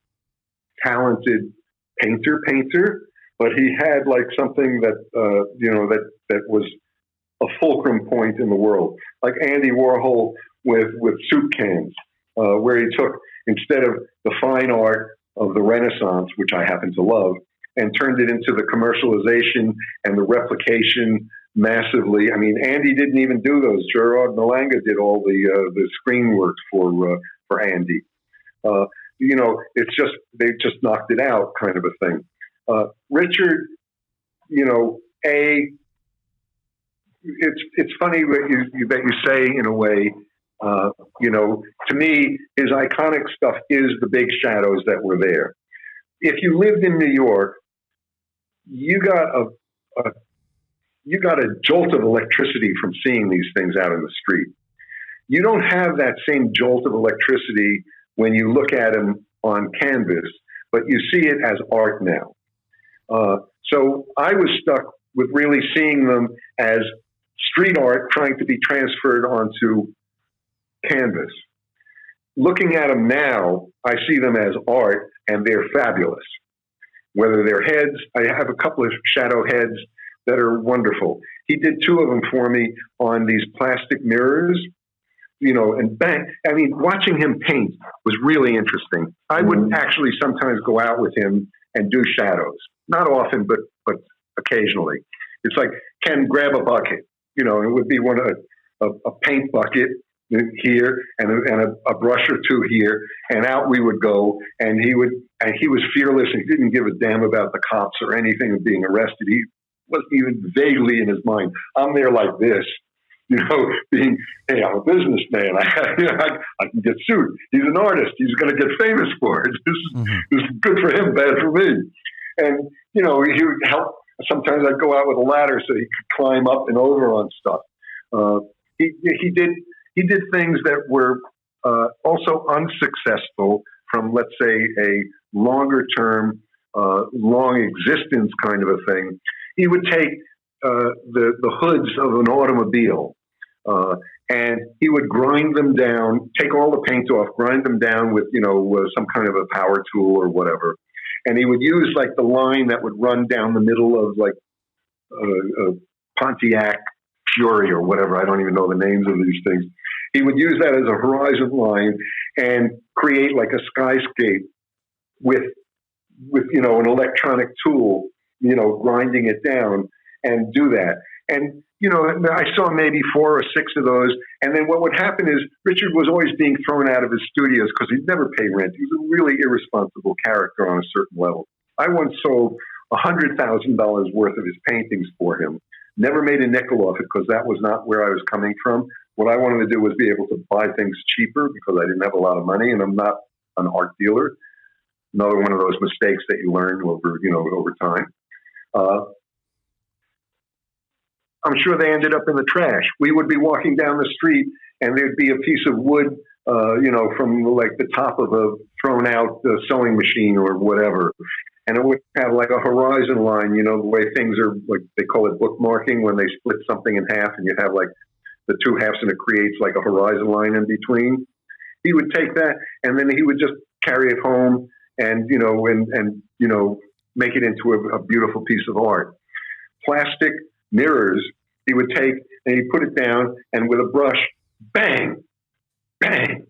Speaker 1: talented painter, but he had like something that, that was a fulcrum point in the world. Like Andy Warhol with soup cans, where he took, instead of the fine art of the Renaissance, which I happen to love, and turned it into the commercialization and the replication massively. I mean, Andy didn't even do those. Gerard Malanga did all the screen work for Andy. It's just, they just knocked it out, kind of a thing. Richard, it's funny that you say, in a way, to me, his iconic stuff is the big shadows that were there. If you lived in New York, you got a jolt of electricity from seeing these things out in the street. You don't have that same jolt of electricity when you look at them on canvas, but you see it as art now. So I was stuck with really seeing them as street art trying to be transferred onto canvas. Looking at them now, I see them as art, and they're fabulous. Whether they're heads, I have a couple of shadow heads that are wonderful. He did two of them for me on these plastic mirrors, and bang. I mean, watching him paint was really interesting. I would actually sometimes go out with him and do shadows. Not often, but occasionally. It's like, Ken, grab a bucket. It would be a paint bucket here and a brush or two here, and out we would go. And he was fearless. He didn't give a damn about the cops or anything of being arrested. He wasn't even vaguely in his mind. I'm there like this, being, hey, I'm a businessman. I can get sued. He's an artist. He's going to get famous for it. This is good for him, bad for me. And he would help. Sometimes I'd go out with a ladder so he could climb up and over on stuff. He did things that were also unsuccessful from, let's say, a longer term, long existence kind of a thing. He would take the hoods of an automobile, and he would grind them down, take all the paint off, grind them down with some kind of a power tool or whatever, and he would use like the line that would run down the middle of like Pontiac Fury or whatever. I don't even know the names of these things. He would use that as a horizon line and create like a skyscape with an electronic tool, grinding it down and do that. And, I saw maybe 4 or 6 of those. And then what would happen is Richard was always being thrown out of his studios because he'd never pay rent. He was a really irresponsible character on a certain level. I once sold $100,000 worth of his paintings for him. Never made a nickel off it because that was not where I was coming from. What I wanted to do was be able to buy things cheaper because I didn't have a lot of money, and I'm not an art dealer. Another one of those mistakes that you learn over time. I'm sure they ended up in the trash. We would be walking down the street and there'd be a piece of wood, from like the top of a thrown out sewing machine or whatever. And it would have like a horizon line, the way things are, like they call it bookmarking when they split something in half and you have like the 2 halves and it creates like a horizon line in between. He would take that and then he would just carry it home and make it into a beautiful piece of art. Plastic mirrors, he would take and he put it down and with a brush, bang, bang,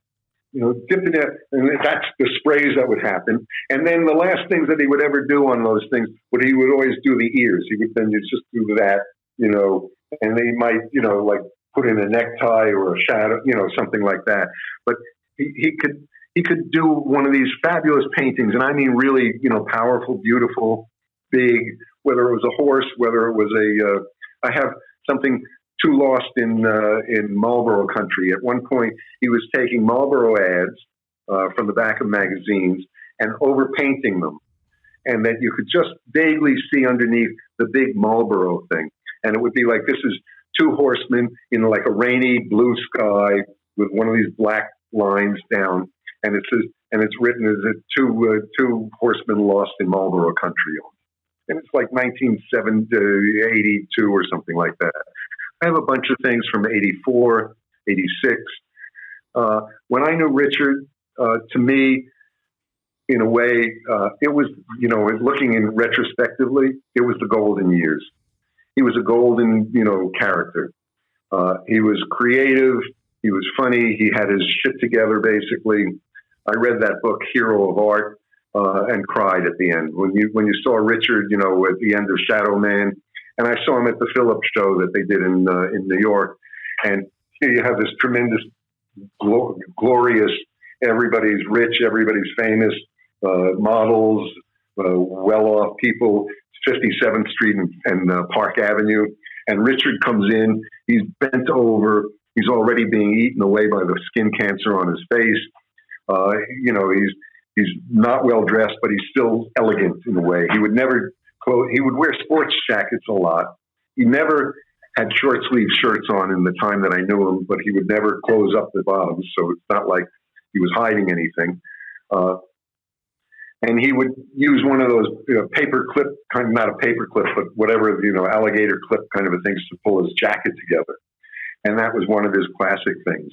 Speaker 1: dip it in, and that's the sprays that would happen. And then the last things that he would ever do on those things, he would always do the ears. He would then just do that, and they might, like put in a necktie or a shadow, something like that. But he could do one of these fabulous paintings, and I mean really, powerful, beautiful, big, whether it was a horse, whether it was I have something too lost in Marlboro country. At one point, he was taking Marlboro ads from the back of magazines and overpainting them, and that you could just vaguely see underneath the big Marlboro thing. And it would be like, this is 2 horsemen in like a rainy blue sky with one of these black lines down, and it says, and it's written as two horsemen lost in Marlboro country. And it's like 1970 to 82 or something like that. I have a bunch of things from 84, 86. When I knew Richard, to me, in a way, it was, looking in retrospectively, it was the golden years. He was a golden, character. He was creative. He was funny. He had his shit together, basically. I read that book, Hero of Art, and cried at the end. When you saw Richard, at the end of Shadow Man, and I saw him at the Phillips show that they did in New York, and here you have this tremendous, glorious, everybody's rich, everybody's famous, models, well-off people, 57th Street and Park Avenue, and Richard comes in, he's bent over, he's already being eaten away by the skin cancer on his face, he's not well dressed, but he's still elegant in a way. He would never he would wear sports jackets a lot. He never had short sleeve shirts on in the time that I knew him, but he would never close up the bottoms. So it's not like he was hiding anything. And he would use one of those paper clip, not a paper clip, but whatever, alligator clip kind of a things to pull his jacket together. And that was one of his classic things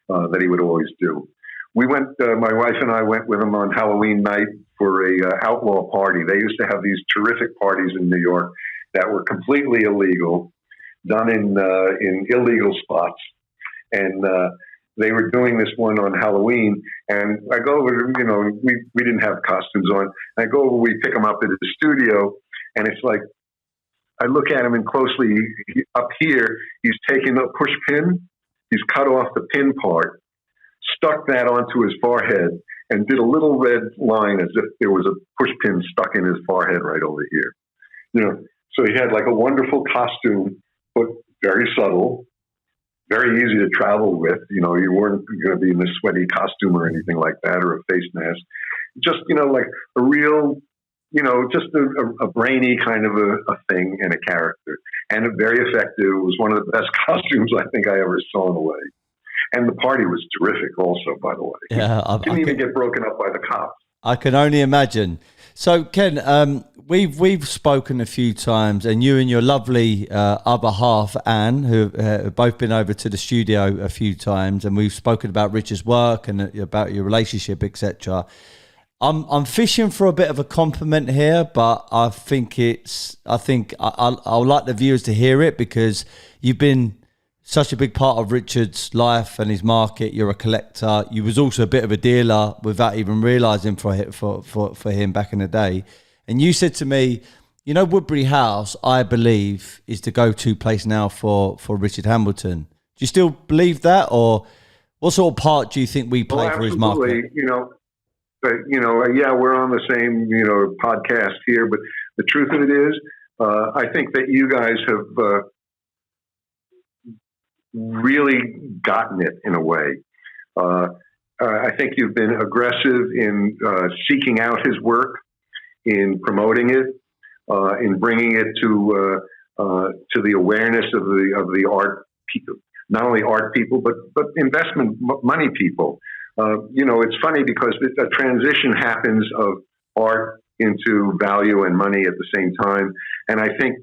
Speaker 1: that he would always do. We went, my wife and I went with him on Halloween night for a outlaw party. They used to have these terrific parties in New York that were completely illegal, done in illegal spots. And they were doing this one on Halloween. And I go over, we didn't have costumes on. I go over, we pick him up at his studio, and it's like, I look at him and closely, up here, he's taken a push pin, he's cut off the pin part, stuck that onto his forehead, and did a little red line as if there was a push pin stuck in his forehead right over here. So he had like a wonderful costume, but very subtle, very easy to travel with. You weren't going to be in a sweaty costume or anything like that, or a face mask. Just, like a real, just a brainy kind of a thing and a character. And very effective. It was one of the best costumes I think I ever saw in a way. And the party was terrific also, by the way.
Speaker 2: Yeah,
Speaker 1: Didn't even get broken up by the cops.
Speaker 2: I can only imagine. So, Ken, we've spoken a few times, and you and your lovely other half, Anne, who have both been over to the studio a few times, and we've spoken about Richard's work and about your relationship, etc. I'm fishing for a bit of a compliment here, but I think I'll like the viewers to hear it, because you've been such a big part of Richard's life and his market. You're a collector. You was also a bit of a dealer without even realising for him back in the day. And you said to me, Woodbury House, I believe, is the go-to place now for Richard Hambleton. Do you still believe that, or what sort of part do you think we play for his market?
Speaker 1: But yeah, we're on the same podcast here. But the truth of it is, I think that you guys have really gotten it in a way. I think you've been aggressive in seeking out his work, in promoting it, in bringing it to the awareness of the art people, not only art people but investment money people. It's funny because a transition happens of art into value and money at the same time, and I think.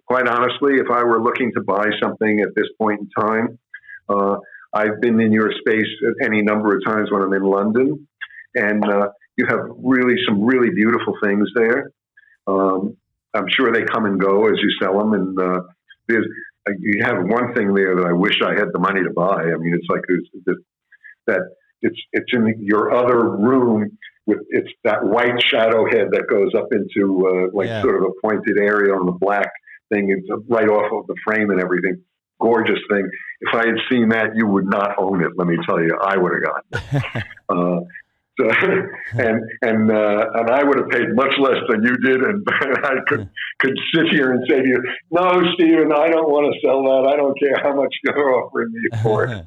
Speaker 1: Quite honestly, if I were looking to buy something at this point in time, I've been in your space any number of times when I'm in London, and you have some really beautiful things there. I'm sure they come and go as you sell them, and you have one thing there that I wish I had the money to buy. I mean, it's like it's in your other room. It's that white shadow head that goes up into sort of a pointed area on the black thing. It's right off of the frame and everything. Gorgeous thing. If I had seen that, you would not own it. Let me tell you, I would have gotten it. And I would have paid much less than you did, and I could sit here and say to you, "No, Stephen, I don't want to sell that. I don't care how much you're offering me for it."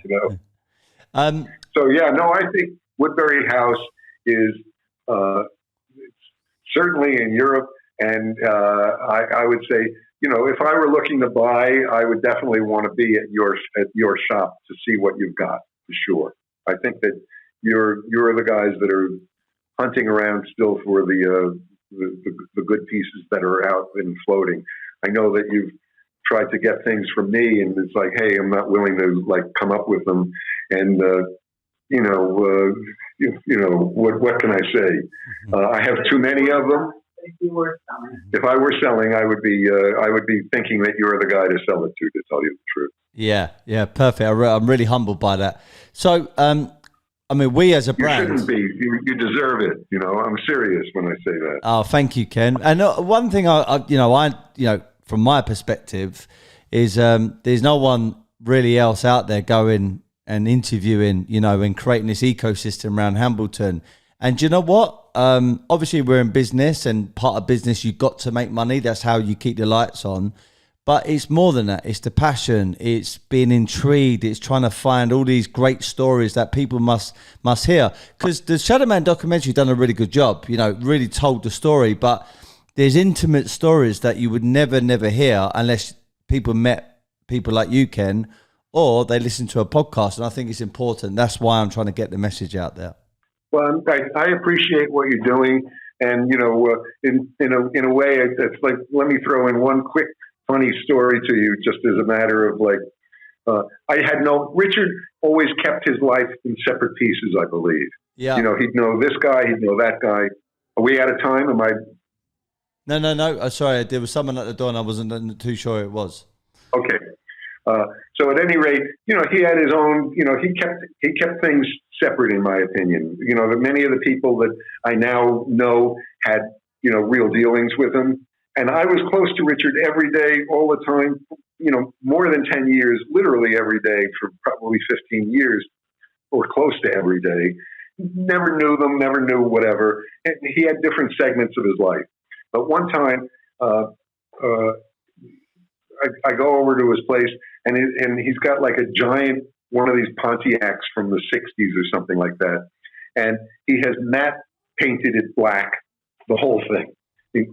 Speaker 1: So yeah, no, I think Woodbury House is certainly in Europe, and I would say, if I were looking to buy, I would definitely want to be at your shop to see what you've got, for sure. I think that you're the guys that are hunting around still for the good pieces that are out and floating. I know that you've tried to get things from me, and it's like, hey, I'm not willing to come up with them, and what can I say? I have too many of them. If I were selling, I would be thinking that you're the guy to sell it to tell you the truth.
Speaker 2: Yeah, perfect. I'm really humbled by that. So, we as a brand,
Speaker 1: you shouldn't be. You deserve it. I'm serious when I say that.
Speaker 2: Oh, thank you, Ken. And one thing I from my perspective is there's no one really else out there going and interviewing, and creating this ecosystem around Hambleton. And you know what? Obviously, we're in business, and part of business, you've got to make money. That's how you keep the lights on. But it's more than that. It's the passion. It's being intrigued. It's trying to find all these great stories that people must hear. Because the Shadow Man documentary done a really good job, really told the story. But there's intimate stories that you would never hear unless people met people like you, Ken, or they listen to a podcast. And I think it's important. That's why I'm trying to get the message out there.
Speaker 1: Well, I appreciate what you're doing. And, in a way, it's like, let me throw in one quick funny story to you, just as a matter of Richard always kept his life in separate pieces, I believe.
Speaker 2: Yeah.
Speaker 1: He'd know this guy, he'd know that guy. Are we out of time? Am I?
Speaker 2: No. Sorry, there was someone at the door and I wasn't too sure it was.
Speaker 1: Okay. So at any rate, he had his own, he kept things separate, in my opinion. That many of the people that I now know had, real dealings with him. And I was close to Richard every day, all the time, more than 10 years, literally every day for probably 15 years, or close to every day. Never knew them, never knew whatever. And he had different segments of his life. But one time, I go over to his place, and he's got like a giant, one of these Pontiacs from the 60s or something like that. And he has matte painted it black, the whole thing.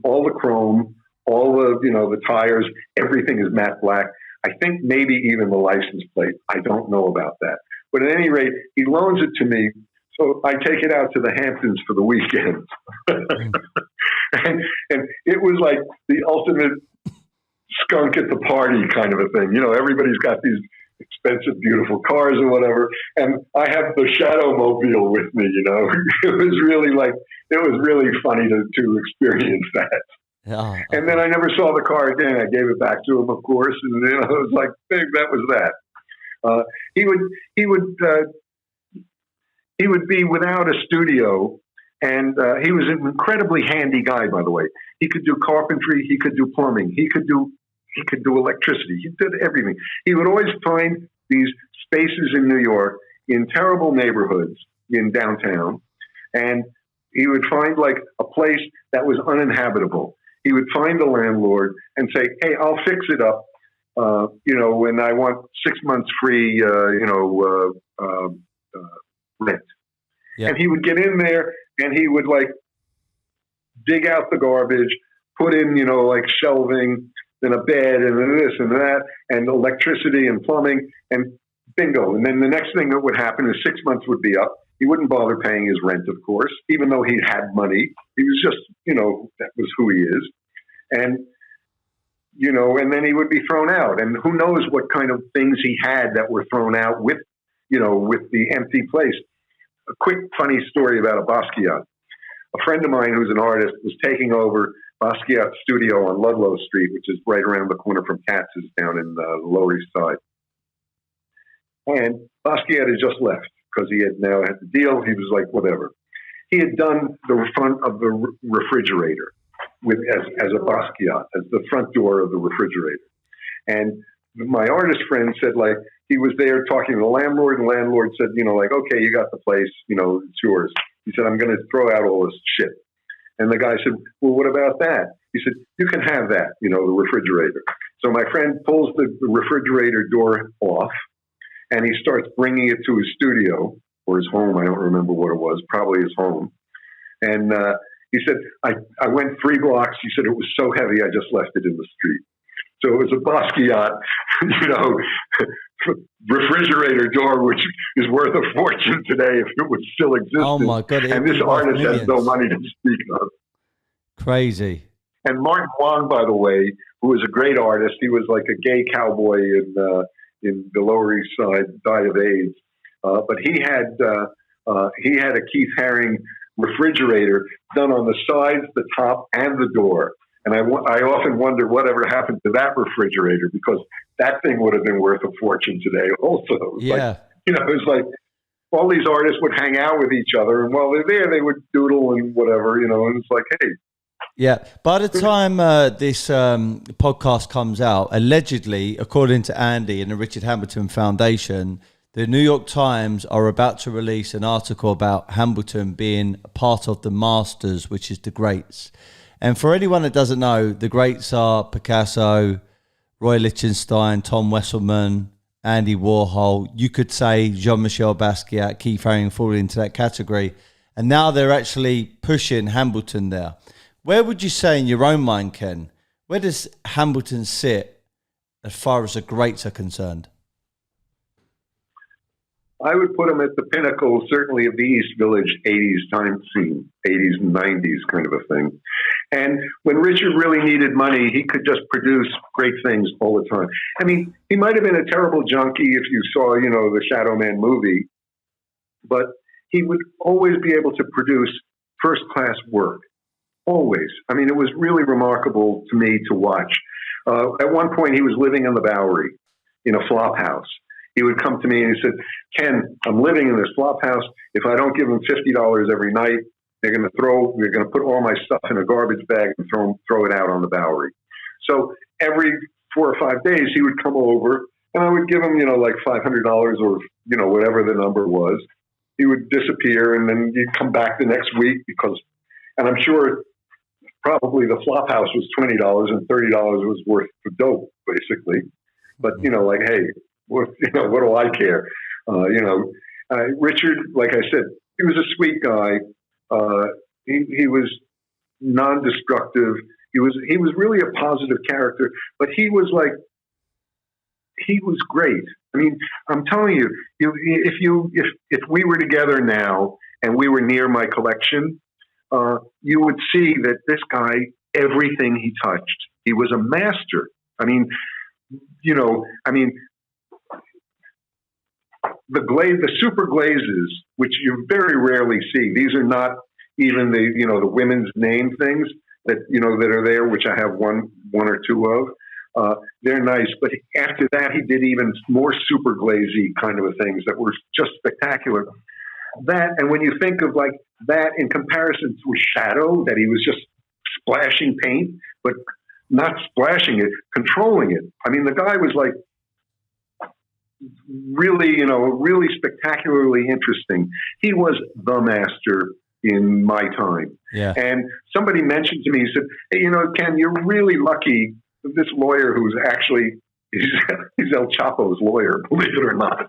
Speaker 1: All the chrome, all the tires, everything is matte black. I think maybe even the license plate. I don't know about that. But at any rate, he loans it to me So I take it out to the Hamptons for the weekend.
Speaker 2: Mm.
Speaker 1: and it was like the ultimate skunk at the party kind of a thing. You know, everybody's got these expensive, beautiful cars or whatever. And I have the Shadow Mobile with me, you know. It was really funny to experience that.
Speaker 2: Yeah.
Speaker 1: And then I never saw the car again. I gave it back to him, of course. And, you know, it was like, that was that. He would be without a studio, and he was an incredibly handy guy, by the way. He could do carpentry, he could do plumbing, he could do electricity, he did everything. He would always find these spaces in New York in terrible neighborhoods in downtown, and he would find like a place that was uninhabitable. He would find the landlord and say, "Hey, I'll fix it up. You know, when I want 6 months free, rent."
Speaker 2: Yeah.
Speaker 1: And he would get in there and he would like dig out the garbage, put in, you know, like shelving and a bed and this and that and electricity and plumbing and bingo. And then the next thing that would happen is 6 months would be up. He wouldn't bother paying his rent, of course, even though he had money. He was just, you know, that was who he is. And, you know, and then he would be thrown out. And who knows what kind of things he had that were thrown out with, you know, with the empty place. A quick funny story about a Basquiat. A friend of mine who's an artist was taking over Basquiat's studio on Ludlow Street, which is right around the corner from Katz's down in the Lower East Side. And Basquiat had just left because he had now had the deal. He was like, whatever. He had done the front of the refrigerator as a Basquiat, as the front door of the refrigerator. And my artist friend said, like, he was there talking to the landlord, and the landlord said, you know, like, okay, you got the place, you know, it's yours. He said, I'm going to throw out all this shit. And the guy said, well, what about that? He said, you can have that, you know, the refrigerator. So my friend pulls the refrigerator door off, and he starts bringing it to his studio or his home. I don't remember what it was, probably his home. And he said, I went 3 blocks. He said, it was so heavy, I just left it in the street. So it was a Basquiat, you know, refrigerator door, which is worth a fortune today if it was still existing.
Speaker 2: Oh my God!
Speaker 1: And this artist has no money to speak of.
Speaker 2: Crazy.
Speaker 1: And Martin Wong, by the way, who was a great artist, he was like a gay cowboy in the Lower East Side, died of AIDS. But he had a Keith Haring refrigerator done on the sides, the top, and the door. And I often wonder whatever happened to that refrigerator, because that thing would have been worth a fortune today also.
Speaker 2: Yeah.
Speaker 1: Like, you know, it's like all these artists would hang out with each other, and while they're there, they would doodle and whatever, you know, and it's like, hey.
Speaker 2: Yeah. By the time this podcast comes out, allegedly, according to Andy and the Richard Hambleton Foundation, the New York Times are about to release an article about Hambleton being part of the Masters, which is the greats. And for anyone that doesn't know, the greats are Picasso, Roy Lichtenstein, Tom Wesselman, Andy Warhol. You could say Jean-Michel Basquiat, Keith Haring fall into that category. And now they're actually pushing Hambleton there. Where would you say in your own mind, Ken, where does Hambleton sit as far as the greats are concerned?
Speaker 1: I would put him at the pinnacle, certainly, of the East Village 80s time scene, 80s and 90s kind of a thing. And when Richard really needed money, he could just produce great things all the time. I mean, he might have been a terrible junkie if you saw, you know, the Shadow Man movie, but he would always be able to produce first-class work, always. I mean, it was really remarkable to me to watch. At one point, he was living in the Bowery in a flop house. He would come to me and he said, Ken, I'm living in this flop house. If I don't give them $50 every night, they're going to put all my stuff in a garbage bag and throw it out on the Bowery. So every 4 or 5 days, he would come over and I would give him, you know, like $500 or, you know, whatever the number was. He would disappear and then he'd come back the next week and I'm sure probably the flop house was $20 and $30 was worth the dope, basically. But, you know, like, hey, what do I care? Richard, like I said, he was a sweet guy. He was non-destructive. He was really a positive character, but he was like he was great. I mean, I'm telling you, if we were together now and we were near my collection, you would see that this guy, everything he touched, he was a master. I mean, the super glazes, which you very rarely see. These are not even the women's name things that are there, which I have one or two of. They're nice, but after that, he did even more super glazy kind of things that were just spectacular. That, and when you think of like that in comparison to a shadow, that he was just splashing paint, but not splashing it, controlling it. I mean, the guy was like really spectacularly interesting. He was the master in my time.
Speaker 2: Yeah.
Speaker 1: And somebody mentioned to me, he said, "Hey, Ken, you're really lucky. This lawyer who's actually, he's El Chapo's lawyer, believe it or not."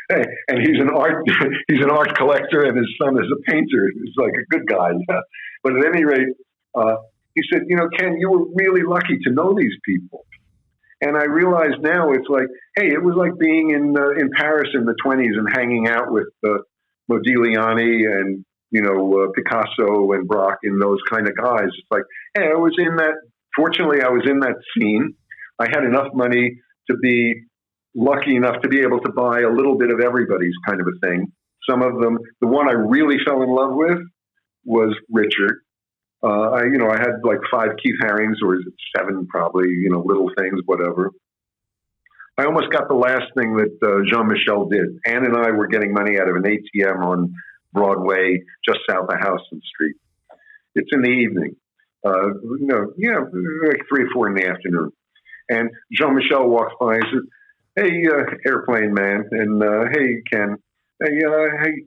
Speaker 1: And he's an art collector, and his son is a painter. He's like a good guy. But at any rate, he said, "Ken, you were really lucky to know these people." And I realize now it's like, hey, it was like being in Paris in the 1920s and hanging out with Modigliani and Picasso and Braque and those kind of guys. It's like, hey, fortunately, I was in that scene. I had enough money to be lucky enough to be able to buy a little bit of everybody's kind of a thing. Some of them, the one I really fell in love with was Richard. I had like 5 Keith Harings, or is it 7 probably, little things, whatever. I almost got the last thing that Jean-Michel did. Ann and I were getting money out of an ATM on Broadway, just south of Houston Street. It's in the evening, like 3 or 4 in the afternoon. And Jean-Michel walks by and says, "Hey, airplane man," and "Hey, Ken, hey,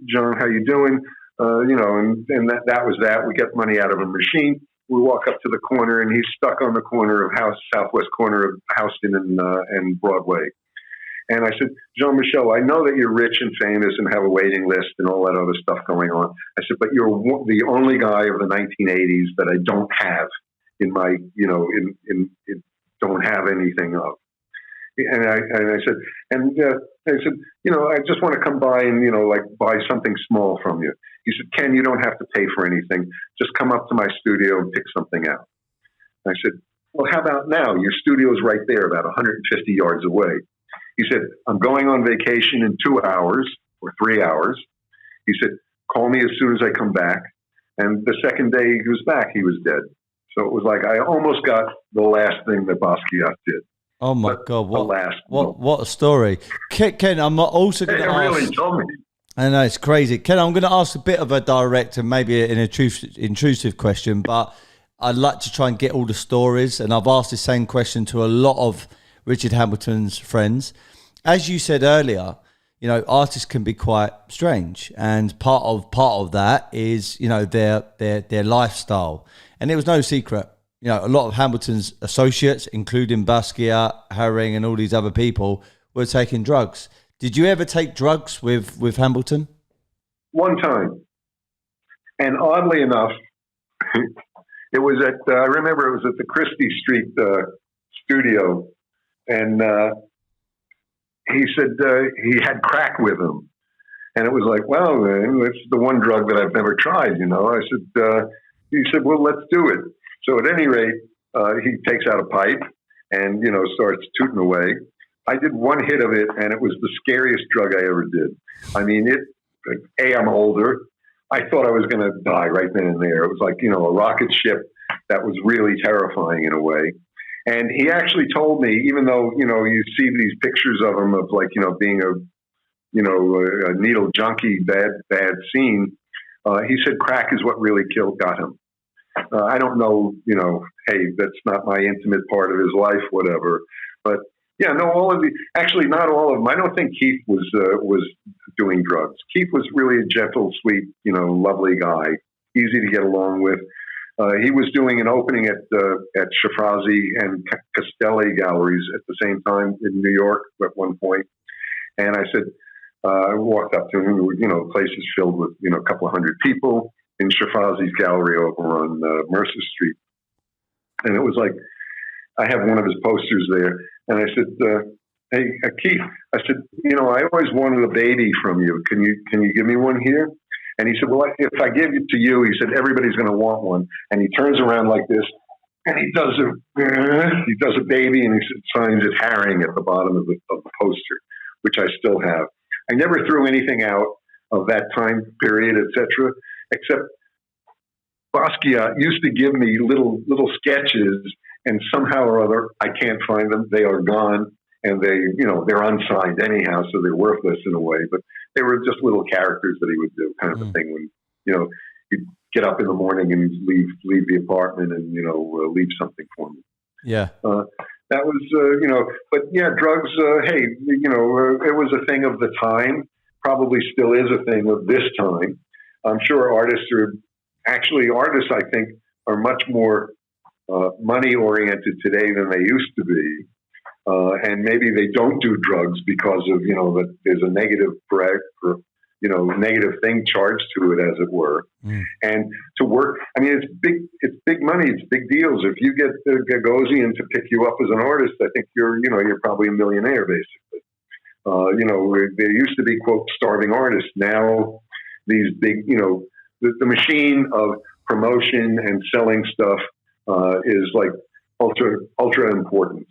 Speaker 1: John, how you doing?" And that was that. We get money out of a machine. We walk up to the corner, and he's stuck on the corner of southwest corner of Houston and Broadway. And I said, "Jean-Michel, I know that you're rich and famous and have a waiting list and all that other stuff going on." I said, "But you're the only guy of the 1980s that I don't have in my, don't have anything of." And I said, "I just want to come by and, buy something small from you." He said, "Ken, you don't have to pay for anything. Just come up to my studio and pick something out." I said, "Well, how about now? Your studio is right there, about 150 yards away." He said, "I'm going on vacation in 2 hours or 3 hours." He said, "Call me as soon as I come back." And the second day he was back, he was dead. So it was like I almost got the last thing that Basquiat did.
Speaker 2: Oh my God! What a story, Ken. I'm also going to ask.
Speaker 1: Really told me.
Speaker 2: I know it's crazy, Ken. I'm going to ask a bit of a direct and maybe an intrusive question, but I'd like to try and get all the stories. And I've asked the same question to a lot of Richard Hambleton's friends. As you said earlier, artists can be quite strange, and part of that is their lifestyle, and it was no secret. A lot of Hambleton's associates, including Basquiat, Haring, and all these other people, were taking drugs. Did you ever take drugs with Hambleton?
Speaker 1: One time. And oddly enough, it was I remember it was at the Christie Street studio. And he said he had crack with him. And it was like, well, man, that's the one drug that I've never tried, I said, he said, well, let's do it. So at any rate, he takes out a pipe and, starts tooting away. I did one hit of it, and it was the scariest drug I ever did. I mean, I'm older. I thought I was going to die right then and there. It was like, a rocket ship that was really terrifying in a way. And he actually told me, even though, you see these pictures of him of like, being a needle junkie, bad scene, he said crack is what really got him. I don't know, hey, that's not my intimate part of his life, whatever. But yeah, no, actually not all of them. I don't think Keith was doing drugs. Keith was really a gentle, sweet, lovely guy, easy to get along with. He was doing an opening at Shafrazi and Castelli galleries at the same time in New York at one point. And I said, I walked up to him, places filled with, a couple of hundred people in Shafrazi's gallery over on Mercer Street. And it was like, I have one of his posters there. And I said, hey, Keith, I said, I always wanted a baby from you. Can you give me one here? And he said, well, if I give it to you, he said, everybody's going to want one. And he turns around like this, and he does a baby, and he signs it Herring at the bottom of the poster, which I still have. I never threw anything out of that time period, etc., except Basquiat used to give me little sketches, and somehow or other, I can't find them. They are gone, and they're unsigned anyhow, so they're worthless in a way. But they were just little characters that he would do, kind of a thing when, he'd get up in the morning and leave the apartment and, leave something for me.
Speaker 2: Yeah.
Speaker 1: That was, but yeah, drugs, hey, it was a thing of the time, probably still is a thing of this time. I'm sure artists, I think, are much more money oriented today than they used to be. And maybe they don't do drugs because of, that there's a negative negative thing charged to it, as it were. And to work, it's big money, it's big deals. If you get Gagosian to pick you up as an artist, I think you're probably a millionaire, basically. There used to be, quote, starving artists. Now these big, the machine of promotion and selling stuff is like ultra important.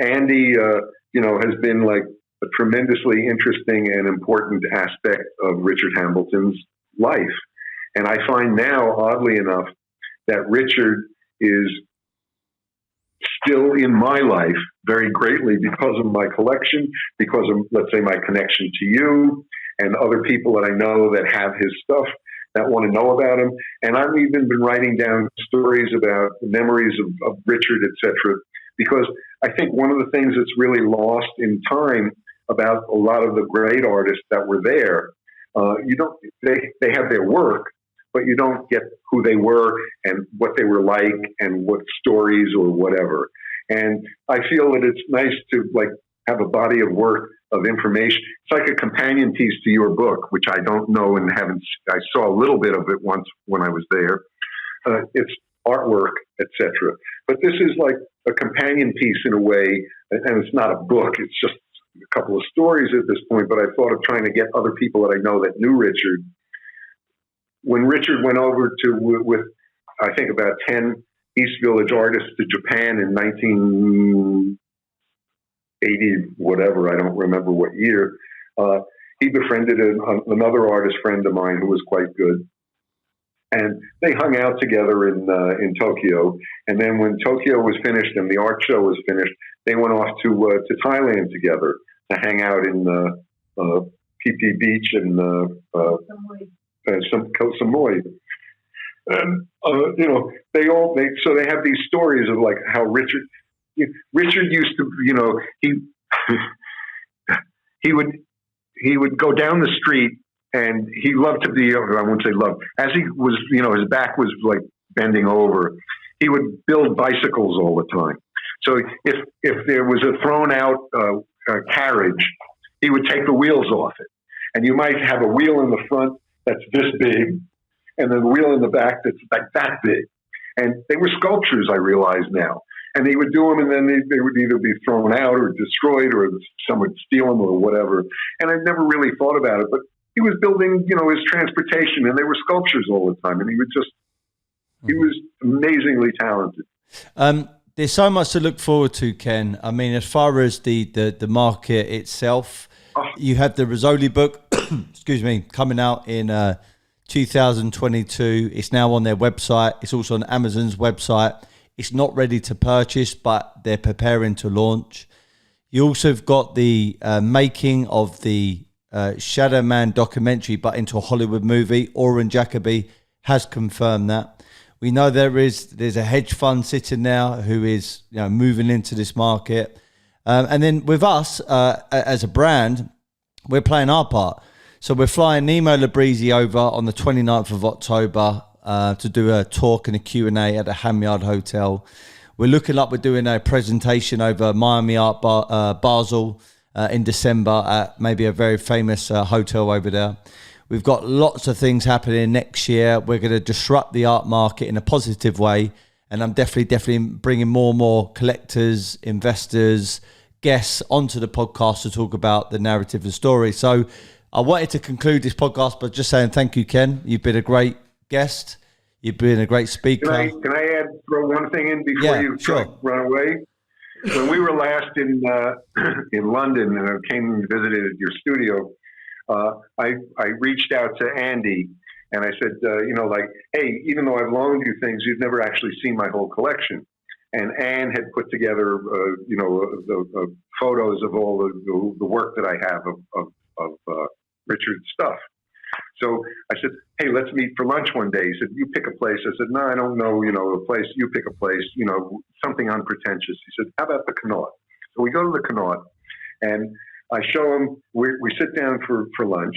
Speaker 1: Andy, has been like a tremendously interesting and important aspect of Richard Hambleton's life. And I find now, oddly enough, that Richard is still in my life very greatly because of my collection, because of, let's say, my connection to you and other people that I know that have his stuff, that want to know about him. And I've even been writing down stories about memories of Richard, etc., because I think one of the things that's really lost in time about a lot of the great artists that were there, they have their work, but you don't get who they were and what they were like and what stories or whatever. And I feel that it's nice to have a body of work of information. It's like a companion piece to your book, which I don't know and I saw a little bit of it once when I was there. It's artwork, etc. But this is like a companion piece in a way, and it's not a book. It's just a couple of stories at this point. But I thought of trying to get other people that I know that knew Richard. When Richard went over with I think about 10 East Village artists to Japan in 1980, whatever, I don't remember what year, he befriended another artist friend of mine who was quite good. And they hung out together in Tokyo. And then when Tokyo was finished and the art show was finished, they went off to Thailand together to hang out in Phi Phi Beach and Koh Samui. And they have these stories of like how Richard used to, he would go down the street. And he loved to be, I wouldn't say love, as he was, his back was like bending over, he would build bicycles all the time. So if there was a thrown out carriage, he would take the wheels off it. And you might have a wheel in the front that's this big, and then a wheel in the back that's like that big. And they were sculptures, I realize now. And he would do them, and then they would either be thrown out or destroyed, or someone would steal them or whatever. And I've never really thought about it, but he was building, his transportation, and they were sculptures all the time. And he was amazingly talented.
Speaker 2: There's so much to look forward to, Ken. As far as the market itself, you have the Rizzoli book, excuse me, coming out in 2022. It's now on their website. It's also on Amazon's website. It's not ready to purchase, but they're preparing to launch. You also have got the making of the Shadow Man documentary, but into a Hollywood movie. Oren Jacoby has confirmed that. We know there's a hedge fund sitting now who is moving into this market, and then with us as a brand, we're playing our part. So we're flying Nemo Labrizzi over on the 29th of October to do a talk and a Q&A at the Hamyard Hotel. We're we're doing a presentation over Miami Art Basel in December at maybe a very famous hotel over there. We've got lots of things happening next year. We're going to disrupt the art market in a positive way, And I'm definitely bringing more and more collectors, investors, guests onto the podcast to talk about the narrative and story. So I wanted to conclude this podcast by just saying thank you, Ken. You've been a great guest. You've been a great speaker.
Speaker 1: Can I throw one thing in before you run away? When we were last in London and I came and visited your studio, I reached out to Andy and I said, hey, even though I've loaned you things, you've never actually seen my whole collection. And Anne had put together, the photos of all the work that I have of Richard's stuff. So I said, hey, let's meet for lunch one day. He said, you pick a place. I said, no, I don't know, a place. You pick a place, something unpretentious. He said, how about the Connaught? So we go to the Connaught, and I show him, we sit down for lunch,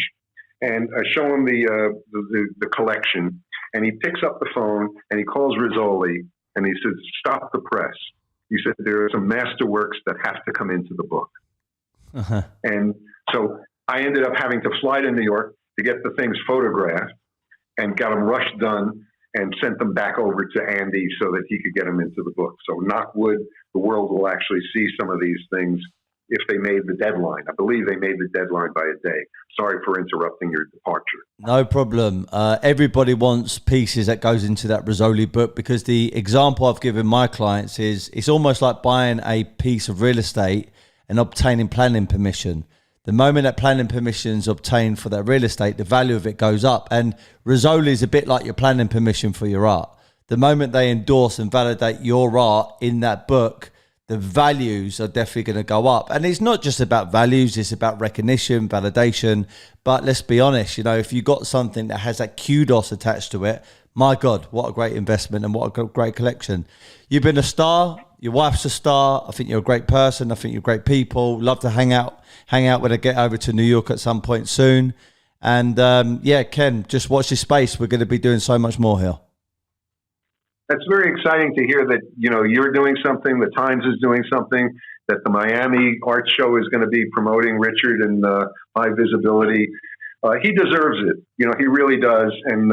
Speaker 1: and I show him the collection, and he picks up the phone, and he calls Rizzoli, and he says, stop the press. He said, there are some masterworks that have to come into the book. Uh-huh. And so I ended up having to fly to New York to get the things photographed and got them rushed done and sent them back over to Andy so that he could get them into the book. So knock wood, the world will actually see some of these things if they made the deadline. I believe they made the deadline by a day. Sorry for interrupting your departure.
Speaker 2: No problem. Everybody wants pieces that goes into that Rizzoli book, because the example I've given my clients is it's almost like buying a piece of real estate and obtaining planning permission. The moment that planning permission is obtained for that real estate, the value of it goes up. And Rizzoli is a bit like your planning permission for your art. The moment they endorse and validate your art in that book, the values are definitely going to go up. And it's not just about values, it's about recognition, validation. But let's be honest, if you got something that has that kudos attached to it, my God, what a great investment and what a great collection. You've been a star. Your wife's a star. I think you're a great person. I think you're great people. Love to hang out when I get over to New York at some point soon. And Ken, just watch this space. We're going to be doing so much more here.
Speaker 1: That's very exciting to hear that, you're doing something, the Times is doing something, that the Miami Art Show is going to be promoting Richard and high visibility. He deserves it. He really does. And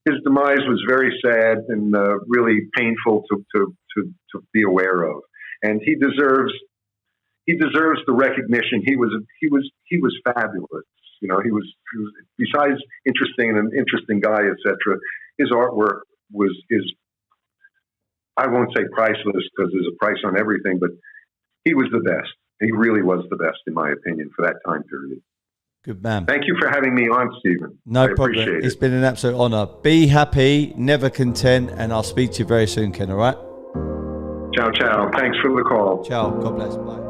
Speaker 1: his demise was very sad and really painful to be aware of. And he deserves the recognition. He was fabulous. He was besides interesting and an interesting guy, etc. His artwork is I won't say priceless because there's a price on everything, but he was the best. He really was the best, in my opinion, for that time period.
Speaker 2: Good man.
Speaker 1: Thank you for having me on, Stephen.
Speaker 2: No problem. It's been an absolute honor. Be happy, never content, and I'll speak to you very soon, Ken, all right?
Speaker 1: Ciao, ciao. Thanks for the call.
Speaker 2: Ciao. God bless. Bye.